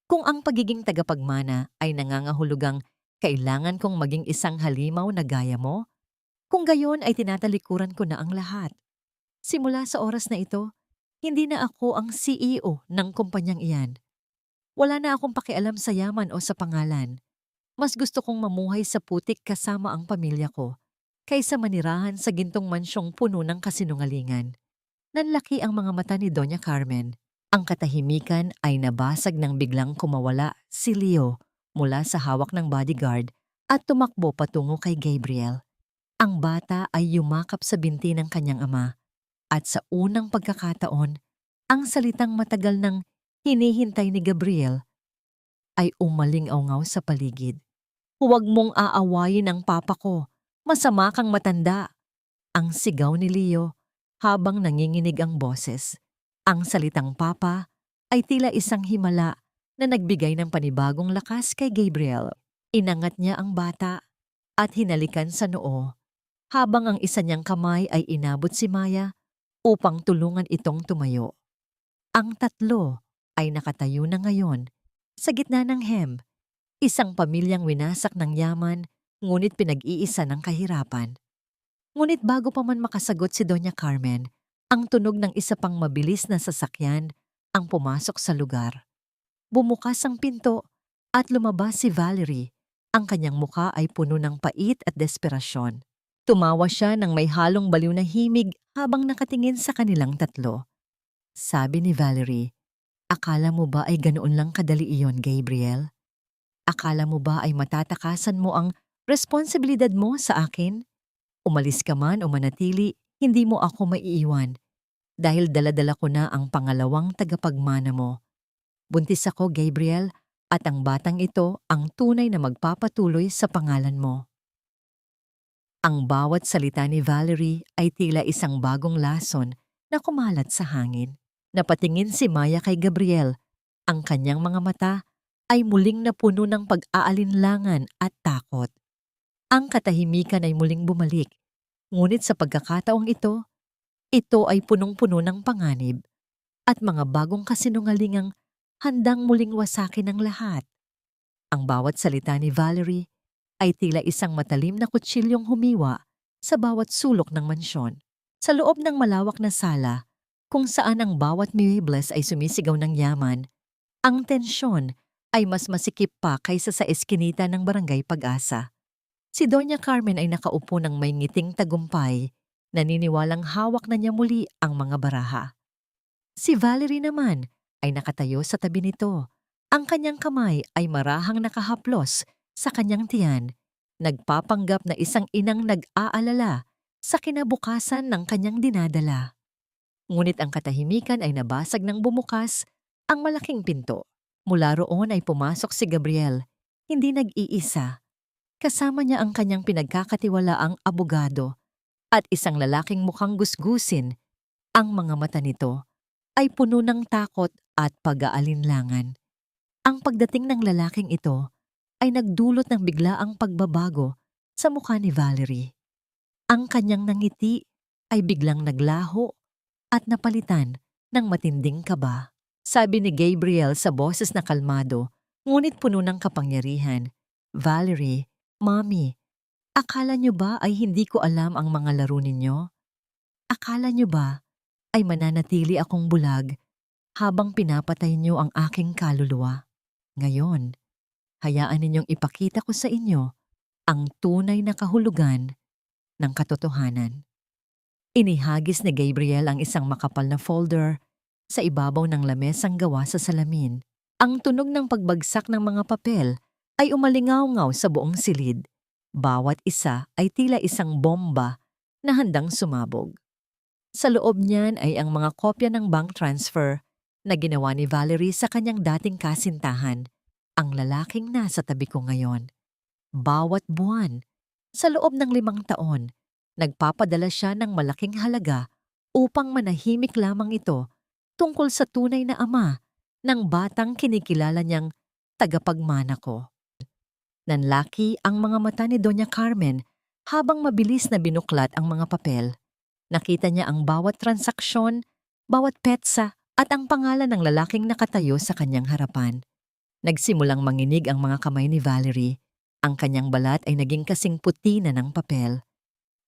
"Kung ang pagiging tagapagmana ay nangangahulugang kailangan kong maging isang halimaw na gaya mo, kung gayon ay tinatalikuran ko na ang lahat. Simula sa oras na ito, hindi na ako ang CEO ng kumpanyang iyan. Wala na akong pakialam sa yaman o sa pangalan. Mas gusto kong mamuhay sa putik kasama ang pamilya ko kaysa manirahan sa gintong mansyong puno ng kasinungalingan." Nanlaki ang mga mata ni Doña Carmen. Ang katahimikan ay nabasag nang biglang kumawala si Leo mula sa hawak ng bodyguard at tumakbo patungo kay Gabriel. Ang bata ay yumakap sa binti ng kanyang ama at sa unang pagkakataon, ang salitang matagal nang hinihintay ni Gabriel ay umaling-awngaw sa paligid. "Huwag mong aawayin ang papa ko. Masama kang matanda." Ang sigaw ni Leo habang nanginginig ang boses. Ang salitang papa ay tila isang himala na nagbigay ng panibagong lakas kay Gabriel. Inangat niya ang bata at hinalikan sa noo, habang ang isa niyang kamay ay inabot si Maya upang tulungan itong tumayo. Ang tatlo ay nakatayo na ngayon sa gitna ng hem, isang pamilyang winasak ng yaman ngunit pinag-iisa ng kahirapan. Ngunit bago pa man makasagot si Doña Carmen, ang tunog ng isa pang mabilis na sasakyan ang pumasok sa lugar. Bumukas ang pinto at lumabas si Valerie. Ang kanyang muka ay puno ng pait at desperasyon. Tumawa siya ng may halong baliw na himig habang nakatingin sa kanilang tatlo. Sabi ni Valerie, "Akala mo ba ay ganoon lang kadali iyon, Gabriel? Akala mo ba ay matatakasan mo ang responsibilidad mo sa akin? Umalis ka man o manatili, hindi mo ako maiiwan dahil dala-dala ko na ang pangalawang tagapagmana mo. Buntis ako, Gabriel, at ang batang ito ang tunay na magpapatuloy sa pangalan mo." Ang bawat salita ni Valerie ay tila isang bagong lason na kumalat sa hangin. Napatingin si Maya kay Gabriel. Ang kanyang mga mata ay muling napuno ng pag-aalinlangan at takot. Ang katahimikan ay muling bumalik. Ngunit sa pagkakataong ito ay punong-puno ng panganib at mga bagong kasinungalingang handang muling wasakin ang lahat. Ang bawat salita ni Valerie ay tila isang matalim na kutsilyong humiwa sa bawat sulok ng mansyon. Sa loob ng malawak na sala, kung saan ang bawat muebles ay sumisigaw ng yaman, ang tensyon ay mas masikip pa kaysa sa eskinita ng Barangay Pag-asa. Si Doña Carmen ay nakaupo ng may ngiting tagumpay, naniniwalang hawak na niya muli ang mga baraha. Si Valerie naman ay nakatayo sa tabi nito. Ang kanyang kamay ay marahang nakahaplos sa kanyang tiyan, nagpapanggap na isang inang nag-aalala sa kinabukasan ng kanyang dinadala. Ngunit ang katahimikan ay nabasag nang bumukas ang malaking pinto. Mula roon ay pumasok si Gabriel, hindi nag-iisa. Kasama niya ang kanyang pinagkakatiwalaang abogado at isang lalaking mukhang gusgusin. Ang mga mata nito ay puno ng takot at pag-aalinlangan. Ang pagdating ng lalaking ito ay nagdulot ng biglaang pagbabago sa mukha ni Valerie. Ang kanyang nangiti ay biglang naglaho at napalitan ng matinding kaba. Sabi ni Gabriel sa boses na kalmado, ngunit puno ng kapangyarihan, "Valerie, Mommy, akala niyo ba ay hindi ko alam ang mga laro ninyo? Akala niyo ba ay mananatili akong bulag habang pinapatay niyo ang aking kaluluwa? Ngayon, hayaan ninyong ipakita ko sa inyo ang tunay na kahulugan ng katotohanan." Inihagis ni Gabriel ang isang makapal na folder sa ibabaw ng lamesang gawa sa salamin. Ang tunog ng pagbagsak ng mga papel ay umalingaw-ngaw sa buong silid. Bawat isa ay tila isang bomba na handang sumabog. Sa loob niyan ay ang mga kopya ng bank transfer na ginawa ni Valerie sa kanyang dating kasintahan, ang lalaking nasa tabi ko ngayon. Bawat buwan, sa loob ng 5 taon, nagpapadala siya ng malaking halaga upang manahimik lamang ito tungkol sa tunay na ama ng batang kinikilala niyang tagapagmana ko. Nanlaki ang mga mata ni Doña Carmen habang mabilis na binuklat ang mga papel. Nakita niya ang bawat transaksyon, bawat petsa at ang pangalan ng lalaking nakatayo sa kanyang harapan. Nagsimulang manginig ang mga kamay ni Valerie. Ang kanyang balat ay naging kasing puti na ng papel.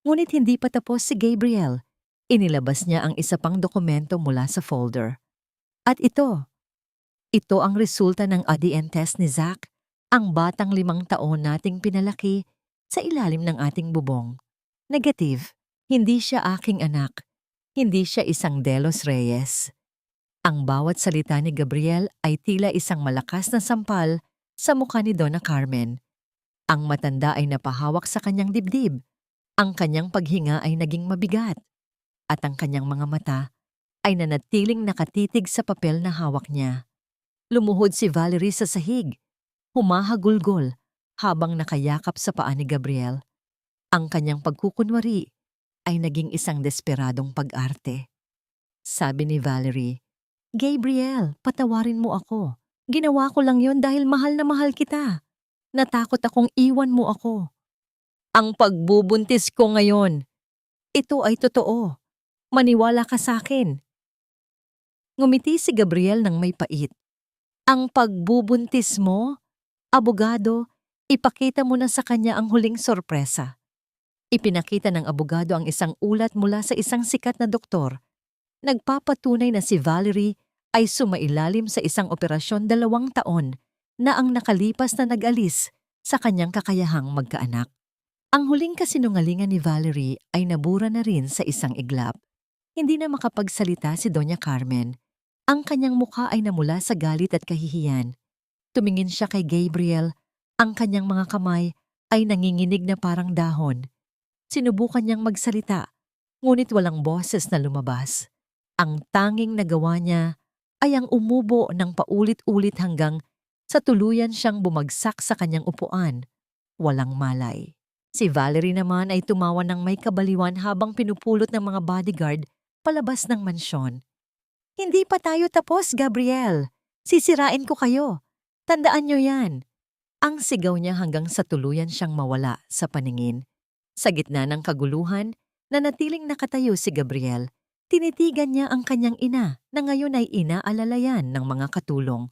Ngunit hindi pa tapos si Gabriel. Inilabas niya ang isa pang dokumento mula sa folder. At ito ang resulta ng ADN test ni Zach, ang batang 5 taon nating pinalaki sa ilalim ng ating bubong. Negative, hindi siya aking anak. Hindi siya isang De Los Reyes. Ang bawat salita ni Gabriel ay tila isang malakas na sampal sa mukha ni Donna Carmen. Ang matanda ay napahawak sa kanyang dibdib. Ang kanyang paghinga ay naging mabigat. At ang kanyang mga mata ay nanatiling nakatitig sa papel na hawak niya. Lumuhod si Valerie sa sahig, humahagulgol habang nakayakap sa paa ni Gabriel. Ang kanyang pagkukunwari ay naging isang desperadong pag-arte. Sabi ni Valerie, "Gabriel, patawarin mo ako. Ginawa ko lang yon dahil mahal na mahal kita. Natakot akong iwan mo ako. Ang pagbubuntis ko ngayon, ito ay totoo. Maniwala ka sa akin." Ngumiti si Gabriel ng may pait. "Ang pagbubuntis mo? Abogado, ipakita mo na sa kanya ang huling sorpresa." Ipinakita ng abogado ang isang ulat mula sa isang sikat na doktor. Nagpapatunay na si Valerie ay sumailalim sa isang operasyon 2 taon na ang nakalipas na nag-alis sa kanyang kakayahang magkaanak. Ang huling kasinungalingan ni Valerie ay nabura na rin sa isang iglap. Hindi na makapagsalita si Doña Carmen. Ang kanyang mukha ay namula sa galit at kahihiyan. Tumingin siya kay Gabriel. Ang kanyang mga kamay ay nanginginig na parang dahon. Sinubukan niyang magsalita, ngunit walang boses na lumabas. Ang tanging nagawa niya ay ang umubo ng paulit-ulit hanggang sa tuluyan siyang bumagsak sa kanyang upuan. Walang malay. Si Valerie naman ay tumawa ng may kabaliwan habang pinupulot ng mga bodyguard palabas ng mansyon. "Hindi pa tayo tapos, Gabriel. Sisirain ko kayo. Tandaan niyo yan." Ang sigaw niya hanggang sa tuluyan siyang mawala sa paningin. Sa gitna ng kaguluhan, Nanatiling nakatayo si Gabriel. Tinitigan niya ang kanyang ina na ngayon ay inaalalayan ng mga katulong.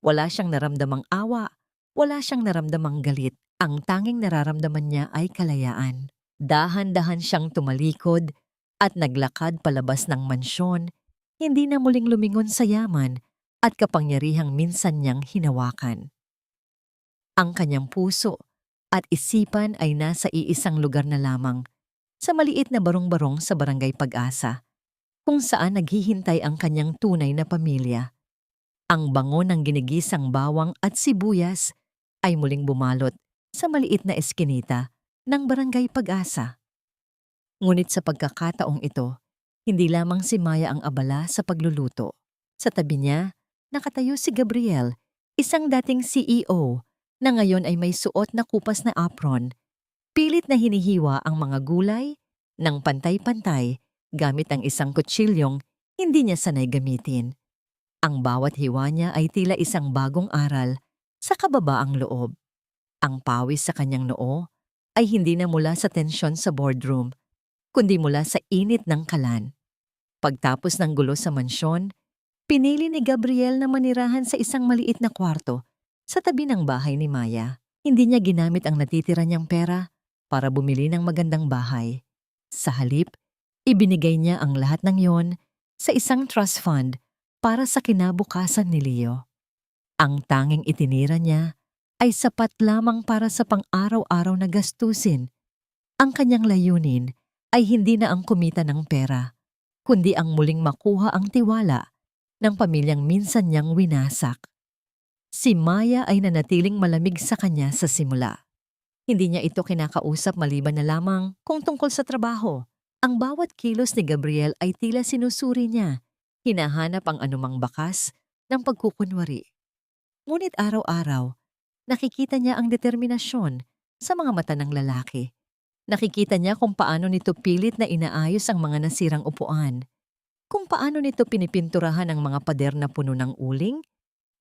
Wala siyang naramdamang awa, wala siyang naramdamang galit. Ang tanging nararamdaman niya ay kalayaan. Dahan-dahan siyang tumalikod at naglakad palabas ng mansyon, hindi na muling lumingon sa yaman at kapangyarihang minsan niyang hinawakan. Ang kanyang puso at isipan ay nasa iisang lugar na lamang, sa maliit na barong-barong sa Barangay Pag-asa, kung saan naghihintay ang kanyang tunay na pamilya. Ang bango ng ginigisang bawang at sibuyas ay muling bumalot sa maliit na eskinita ng Barangay Pag-asa. Ngunit sa pagkakataong ito, hindi lamang si Maya ang abala sa pagluluto. Sa tabi niya, nakatayo si Gabriel, isang dating CEO na ngayon ay may suot na kupas na apron. Pilit na hinihiwa ang mga gulay ng pantay-pantay gamit ang isang kutsilyong hindi niya sanay gamitin. Ang bawat hiwa niya ay tila isang bagong aral sa kababaang loob. Ang pawis sa kanyang noo ay hindi na mula sa tensyon sa boardroom, kundi mula sa init ng kalan. Pagtapos ng gulo sa mansyon, pinili ni Gabriel na manirahan sa isang maliit na kwarto sa tabi ng bahay ni Maya. Hindi niya ginamit ang natitira niyang pera para bumili ng magandang bahay. Sa halip, ibinigay niya ang lahat ng yon sa isang trust fund para sa kinabukasan ni Leo. Ang tanging itinira niya ay sapat lamang para sa pang-araw-araw na gastusin. Ang kanyang layunin ay hindi na ang kumita ng pera, kundi ang muling makuha ang tiwala ng pamilyang minsan niyang winasak. Si Maya ay nanatiling malamig sa kanya sa simula. Hindi niya ito kinakausap maliban na lamang kung tungkol sa trabaho. Ang bawat kilos ni Gabriel ay tila sinusuri niya, hinahanap ang anumang bakas ng pagkukunwari. Ngunit araw-araw, nakikita niya ang determinasyon sa mga mata ng lalaki. Nakikita niya kung paano nito pilit na inaayos ang mga nasirang upuan, kung paano nito pinipinturahan ang mga pader na puno ng uling,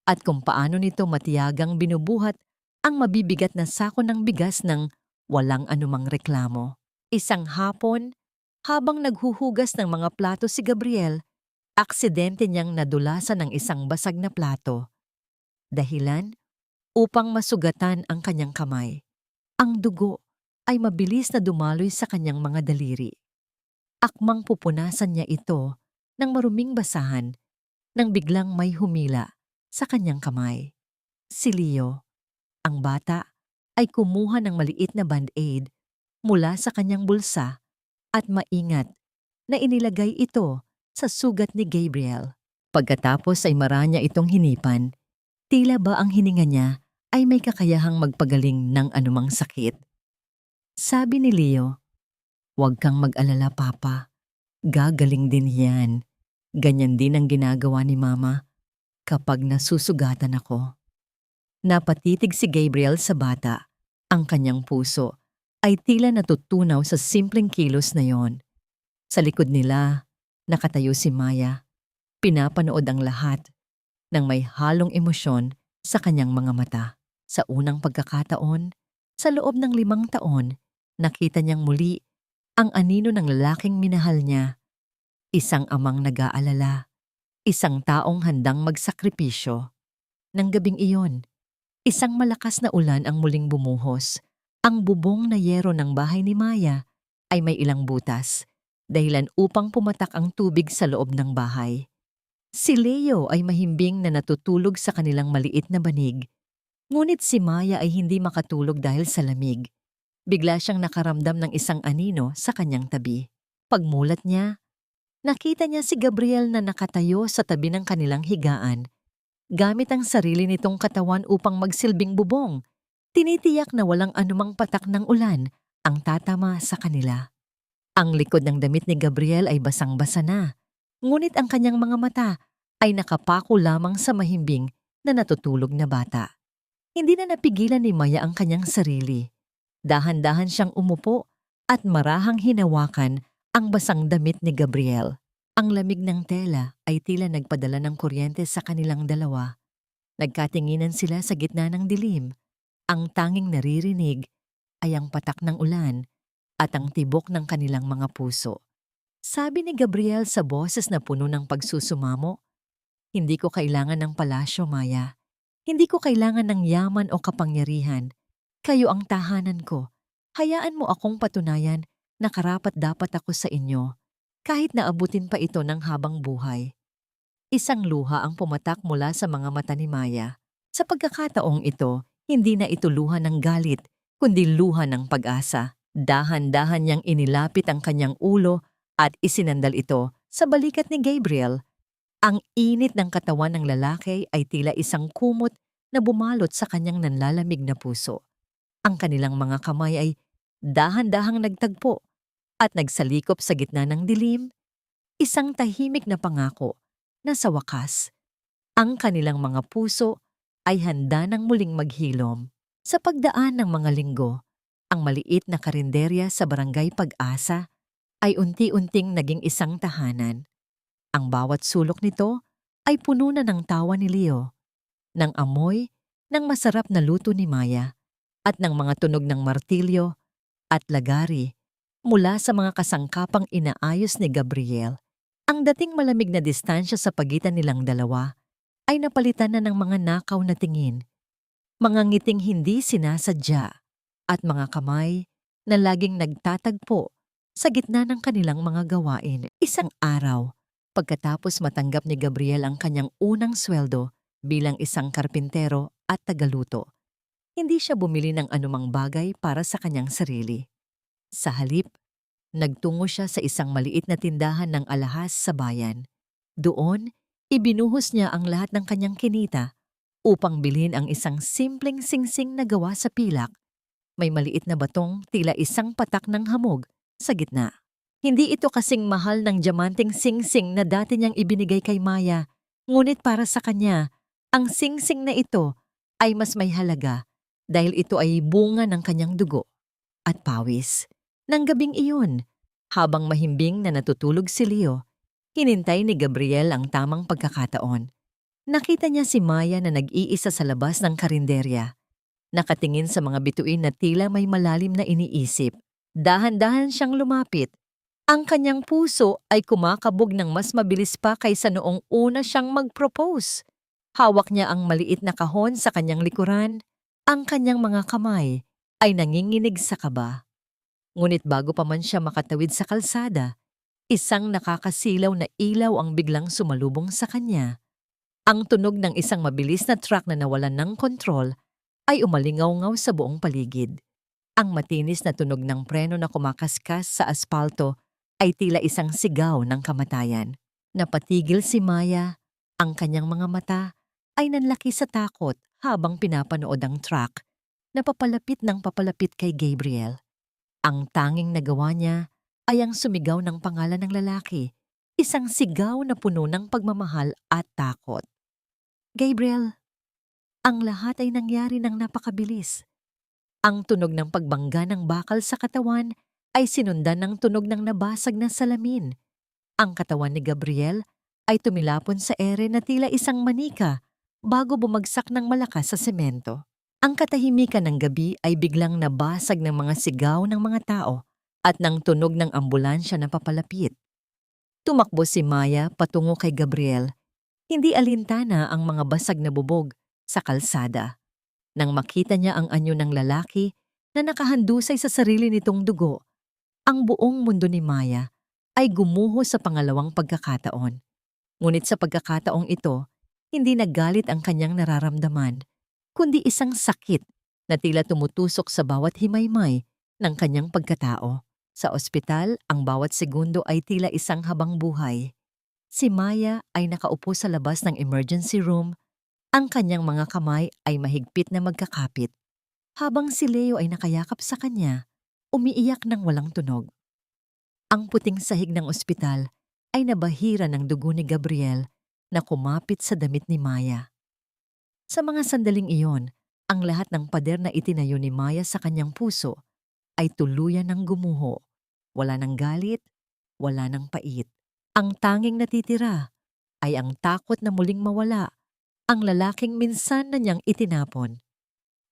at kung paano nito matiyagang binubuhat ang mabibigat na sako ng bigas ng walang anumang reklamo. Isang hapon, habang naghuhugas ng mga plato si Gabriel, aksidente niyang nadulasan ng isang basag na plato. Dahilan upang masugatan ang kanyang kamay. Ang dugo ay mabilis na dumaloy sa kanyang mga daliri. Akmang pupunasan niya ito ng maruming basahan nang biglang may humila sa kanyang kamay. Si Leo, ang bata, ay kumuha ng maliit na band-aid mula sa kanyang bulsa at maingat na inilagay ito sa sugat ni Gabriel. Pagkatapos ay maranya itong hinipan, tila ba ang hininga niya ay may kakayahang magpagaling ng anumang sakit. Sabi ni Leo, "Huwag kang mag-alala, Papa. Gagaling din yan. Ganyan din ang ginagawa ni Mama kapag nasusugatan ako." Napatitig si Gabriel sa bata. Ang kanyang puso ay tila natutunaw sa simpleng kilos na yon. Sa likod nila, nakatayo si Maya. Pinapanood ang lahat ng may halong emosyon sa kanyang mga mata. Sa unang pagkakataon, sa loob ng 5 taon, nakita niyang muli ang anino ng lalaking minahal niya. Isang amang nag-aalala, isang taong handang magsakripisyo. Nang gabing iyon, isang malakas na ulan ang muling bumuhos. Ang bubong na yero ng bahay ni Maya ay may ilang butas, dahilan upang pumatak ang tubig sa loob ng bahay. Si Leo ay mahimbing na natutulog sa kanilang maliit na banig, ngunit si Maya ay hindi makatulog dahil sa lamig. Bigla siyang nakaramdam ng isang anino sa kanyang tabi. Pagmulat niya, nakita niya si Gabriel na nakatayo sa tabi ng kanilang higaan, gamit ang sarili nitong katawan upang magsilbing bubong. Tinitiyak na walang anumang patak ng ulan ang tatama sa kanila. Ang likod ng damit ni Gabriel ay basang-basa na, ngunit ang kanyang mga mata ay nakapako lamang sa mahimbing na natutulog na bata. Hindi na napigilan ni Maya ang kanyang sarili. Dahan-dahan siyang umupo at marahang hinawakan ang basang damit ni Gabriel. Ang lamig ng tela ay tila nagpadala ng kuryente sa kanilang dalawa. Nagkatinginan sila sa gitna ng dilim. Ang tanging naririnig ay ang patak ng ulan at ang tibok ng kanilang mga puso. Sabi ni Gabriel sa boses na puno ng pagsusumamo, "Hindi ko kailangan ng palasyo, Maya. Hindi ko kailangan ng yaman o kapangyarihan. Kayo ang tahanan ko. Hayaan mo akong patunayan na karapat-dapat ako sa inyo, kahit naabutin pa ito ng habang buhay." Isang luha ang pumatak mula sa mga mata ni Maya. Sa pagkakataong ito, hindi na ito luha ng galit, kundi luha ng pag-asa. Dahan-dahan niyang inilapit ang kanyang ulo at isinandal ito sa balikat ni Gabriel. Ang init ng katawan ng lalaki ay tila isang kumot na bumalot sa kanyang nanlalamig na puso. Ang kanilang mga kamay ay dahan-dahang nagtagpo at nagsalikop sa gitna ng dilim, isang tahimik na pangako na sa wakas, ang kanilang mga puso ay handa ng muling maghilom. Sa pagdaan ng mga linggo, ang maliit na karinderya sa Barangay Pag-asa ay unti-unting naging isang tahanan. Ang bawat sulok nito ay puno na ng tawa ni Leo, ng amoy ng masarap na luto ni Maya, at ng mga tunog ng martilyo at lagari mula sa mga kasangkapang inaayos ni Gabriel. Ang dating malamig na distansya sa pagitan nilang dalawa ay napalitan na ng mga nakaw na tingin, mga ngiting hindi sinasadya, at mga kamay na laging nagtatagpo sa gitna ng kanilang mga gawain. Isang araw, pagkatapos matanggap ni Gabriel ang kanyang unang sweldo bilang isang karpintero at tagaluto, hindi siya bumili ng anumang bagay para sa kanyang sarili. Sa halip, nagtungo siya sa isang maliit na tindahan ng alahas sa bayan. Doon, ibinuhos niya ang lahat ng kanyang kinita upang bilhin ang isang simpleng singsing na gawa sa pilak. May maliit na batong tila isang patak ng hamog sa gitna. Hindi ito kasing mahal ng diamanteng singsing na dati niyang ibinigay kay Maya, ngunit para sa kanya, ang singsing na ito ay mas may halaga dahil ito ay bunga ng kanyang dugo at pawis. Nang gabing iyon, habang mahimbing na natutulog si Leo, hinintay ni Gabriel ang tamang pagkakataon. Nakita niya si Maya na nag-iisa sa labas ng karinderya. Nakatingin sa mga bituin na tila may malalim na iniisip. Dahan-dahan siyang lumapit. Ang kanyang puso ay kumakabog ng mas mabilis pa kaysa noong una siyang mag-propose. Hawak niya ang maliit na kahon sa kanyang likuran. Ang kanyang mga kamay ay nanginginig sa kaba. Ngunit bago pa man siya makatawid sa kalsada, isang nakakasilaw na ilaw ang biglang sumalubong sa kanya. Ang tunog ng isang mabilis na truck na nawalan ng kontrol ay umalingaw-ngaw sa buong paligid. Ang matinis na tunog ng preno na kumakaskas sa aspalto ay tila isang sigaw ng kamatayan. Napatigil si Maya, ang kanyang mga mata ay nanlaki sa takot habang pinapanood ang truck na papalapit ng papalapit kay Gabriel. Ang tanging nagawa niya ay ang sumigaw ng pangalan ng lalaki, isang sigaw na puno ng pagmamahal at takot. "Gabriel!" Ang lahat ay nangyari ng napakabilis. Ang tunog ng pagbangga ng bakal sa katawan ay sinundan ng tunog ng nabasag na salamin. Ang katawan ni Gabriel ay tumilapon sa ere na tila isang manika bago bumagsak ng malakas sa semento. Ang katahimikan ng gabi ay biglang nabasag ng mga sigaw ng mga tao at ng tunog ng ambulansya na papalapit. Tumakbo si Maya patungo kay Gabriel. Hindi alintana ang mga basag na bubog sa kalsada. Nang makita niya ang anyo ng lalaki na nakahandusay sa sarili nitong dugo, ang buong mundo ni Maya ay gumuho sa pangalawang pagkakataon. Ngunit sa pagkakataong ito, hindi nagalit ang kanyang nararamdaman, kundi isang sakit na tila tumutusok sa bawat himaymay ng kanyang pagkatao. Sa ospital, ang bawat segundo ay tila isang habang buhay. Si Maya ay nakaupo sa labas ng emergency room. Ang kanyang mga kamay ay mahigpit na magkakapit, habang si Leo ay nakayakap sa kanya, umiiyak ng walang tunog. Ang puting sahig ng ospital ay nabahira ng dugo ni Gabriel na kumapit sa damit ni Maya. Sa mga sandaling iyon, ang lahat ng pader na itinayo ni Maya sa kanyang puso ay tuluyan ng gumuho. Wala ng galit, wala ng pait. Ang tanging natitira ay ang takot na muling mawala ang lalaking minsan na niyang itinapon.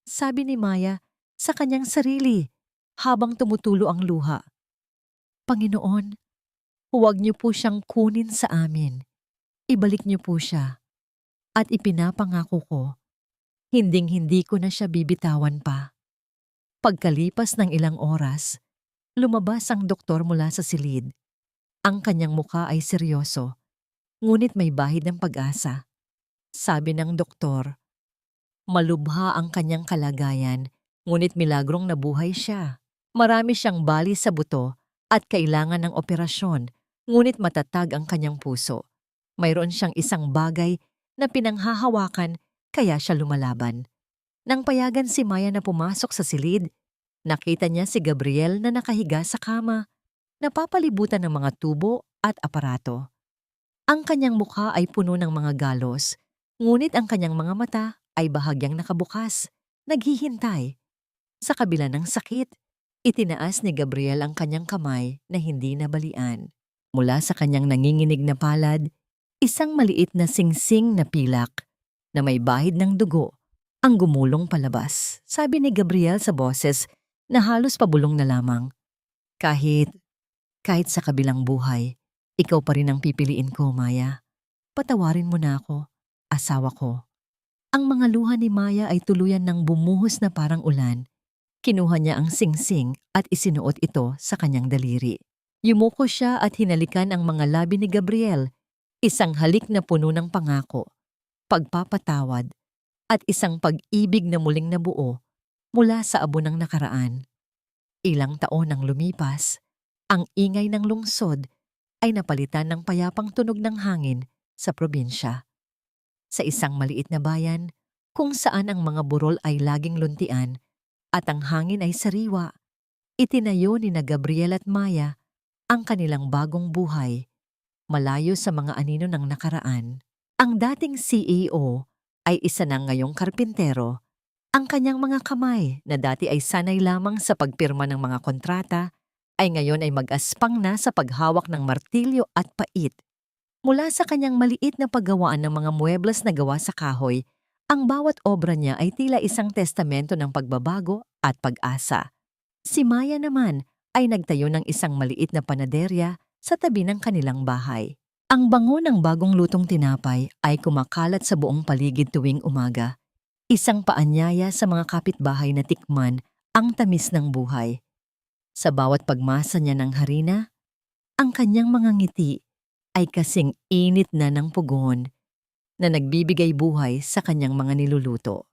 Sabi ni Maya sa kanyang sarili, habang tumutulo ang luha. Panginoon, huwag niyo po siyang kunin sa amin. Ibalik niyo po siya. At ipinapangako ko, hinding-hindi ko na siya bibitawan pa. Pagkalipas ng ilang oras, lumabas ang doktor mula sa silid. Ang kanyang muka ay seryoso, ngunit may bahid ng pag-asa. Sabi ng doktor, malubha ang kanyang kalagayan, ngunit milagrong nabuhay siya. Marami siyang bali sa buto at kailangan ng operasyon, ngunit matatag ang kanyang puso. Mayroon siyang isang bagay na pinanghahawakan kaya siya lumalaban. Nang payagan si Maya na pumasok sa silid, nakita niya si Gabriel na nakahiga sa kama, napapalibutan ng mga tubo at aparato. Ang kanyang mukha ay puno ng mga galos, ngunit ang kanyang mga mata ay bahagyang nakabukas, naghihintay. Sa kabila ng sakit, itinaas ni Gabriel ang kanyang kamay na hindi nabalian. Mula sa kanyang nanginginig na palad, isang maliit na singsing na pilak na may bahid ng dugo ang gumulong palabas. Sabi ni Gabriel sa boses na halos pabulong na lamang. Kahit sa kabilang buhay, ikaw pa rin ang pipiliin ko, Maya. Patawarin mo na ako, asawa ko. Ang mga luha ni Maya ay tuluyan ng bumuhos na parang ulan. Kinuha niya ang singsing at isinuot ito sa kanyang daliri. Yumuko siya at hinalikan ang mga labi ni Gabriel, isang halik na puno ng pangako, pagpapatawad, at isang pag-ibig na muling nabuo mula sa abo ng nakaraan. Ilang taon nang lumipas, ang ingay ng lungsod ay napalitan ng payapang tunog ng hangin sa probinsya. Sa isang maliit na bayan, kung saan ang mga burol ay laging luntian at ang hangin ay sariwa, itinayo ni na Gabriel at Maya ang kanilang bagong buhay, malayo sa mga anino ng nakaraan. Ang dating CEO ay isa na ngayong karpintero. Ang kanyang mga kamay na dati ay sanay lamang sa pagpirma ng mga kontrata ay ngayon ay mag-aspang na sa paghawak ng martilyo at pait. Mula sa kanyang maliit na paggawaan ng mga muebles na gawa sa kahoy, ang bawat obra niya ay tila isang testamento ng pagbabago at pag-asa. Si Maya naman ay nagtayo ng isang maliit na panaderya sa tabi ng kanilang bahay. Ang bango ng bagong lutong tinapay ay kumakalat sa buong paligid tuwing umaga. Isang paanyaya sa mga kapitbahay na tikman ang tamis ng buhay. Sa bawat pagmasa niya ng harina, ang kanyang mga ngiti ay kasing init na ng pugon na nagbibigay buhay sa kanyang mga niluluto.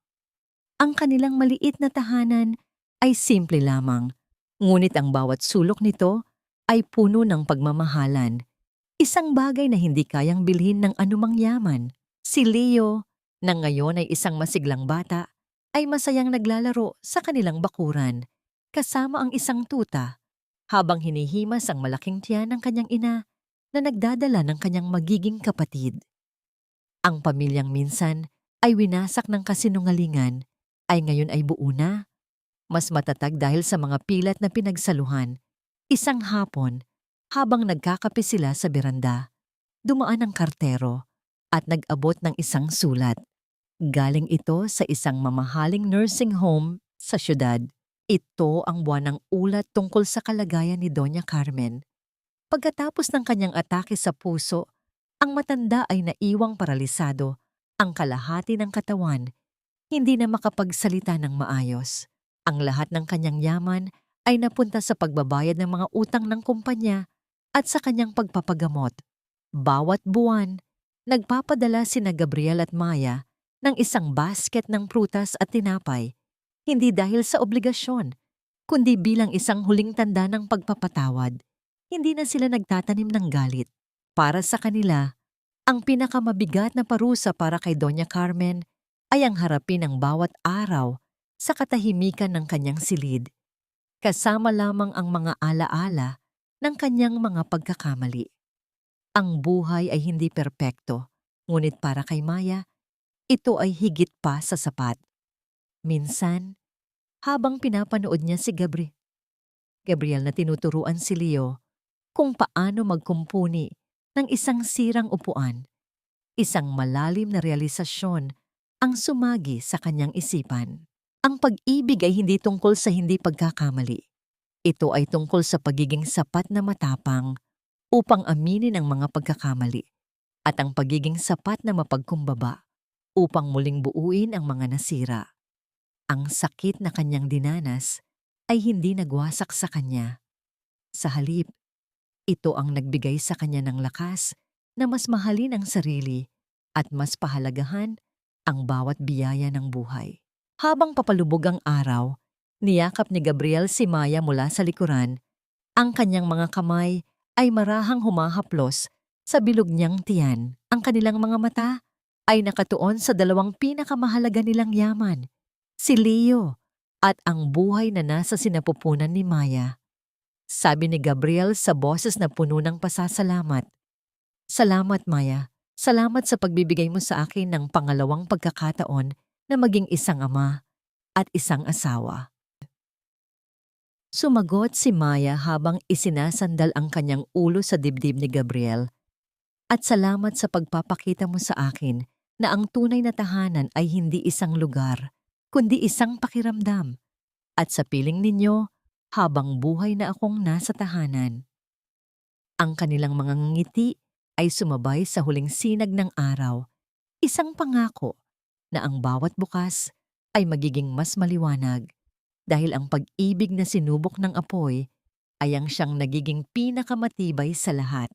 Ang kanilang maliit na tahanan ay simple lamang, ngunit ang bawat sulok nito ay puno ng pagmamahalan. Isang bagay na hindi kayang bilhin ng anumang yaman. Si Leo, na ngayon ay isang masiglang bata, ay masayang naglalaro sa kanilang bakuran, kasama ang isang tuta, habang hinihimas ang malaking tiyan ng kanyang ina na nagdadala ng kanyang magiging kapatid. Ang pamilyang minsan ay winasak ng kasinungalingan, ay ngayon ay buo na, mas matatag dahil sa mga pilat na pinagsaluhan. Isang hapon, habang nagkakape sila sa beranda, dumaan ang kartero at nag-abot ng isang sulat. Galing ito sa isang mamahaling nursing home sa syudad. Ito ang buwanang ulat tungkol sa kalagayan ni Doña Carmen. Pagkatapos ng kanyang atake sa puso, ang matanda ay naiwang paralisado, ang kalahati ng katawan, hindi na makapagsalita ng maayos. Ang lahat ng kanyang yaman ay napunta sa pagbabayad ng mga utang ng kumpanya at sa kanyang pagpapagamot. Bawat buwan, nagpapadala sina Gabriel at Maya ng isang basket ng prutas at tinapay, hindi dahil sa obligasyon, kundi bilang isang huling tanda ng pagpapatawad. Hindi na sila nagtatanim ng galit. Para sa kanila, ang pinakamabigat na parusa para kay Doña Carmen ay ang harapin ang bawat araw sa katahimikan ng kanyang silid, kasama lamang ang mga alaala ng kanyang mga pagkakamali. Ang buhay ay hindi perpekto, ngunit para kay Maya, ito ay higit pa sa sapat. Minsan, habang pinapanood niya si Gabriel na tinuturuan si Leo kung paano magkumpuni ng isang sirang upuan, isang malalim na realisasyon ang sumagi sa kanyang isipan. Ang pag-ibig ay hindi tungkol sa hindi pagkakamali. Ito ay tungkol sa pagiging sapat na matapang upang aminin ang mga pagkakamali at ang pagiging sapat na mapagkumbaba upang muling buuin ang mga nasira. Ang sakit na kanyang dinanas ay hindi nagwasak sa kanya. Sa halip, ito ang nagbigay sa kanya ng lakas na mas mahalin ang sarili at mas pahalagahan ang bawat biyaya ng buhay. Habang papalubog ang araw, niyakap ni Gabriel si Maya mula sa likuran. Ang kanyang mga kamay ay marahang humahaplos sa bilog niyang tiyan. Ang kanilang mga mata ay nakatuon sa dalawang pinakamahalaga nilang yaman, si Leo at ang buhay na nasa sinapupunan ni Maya. Sabi ni Gabriel sa boses na puno ng pasasalamat, "Salamat, Maya. Salamat sa pagbibigay mo sa akin ng pangalawang pagkakataon na maging isang ama at isang asawa." Sumagot si Maya habang isinasandal ang kanyang ulo sa dibdib ni Gabriel. "At salamat sa pagpapakita mo sa akin na ang tunay na tahanan ay hindi isang lugar, kundi isang pakiramdam. At sa piling ninyo, habang buhay na akong nasa tahanan." Ang kanilang mga ngiti ay sumabay sa huling sinag ng araw, isang pangako na ang bawat bukas ay magiging mas maliwanag dahil ang pag-ibig na sinubok ng apoy ay ang siyang nagiging pinakamatibay sa lahat.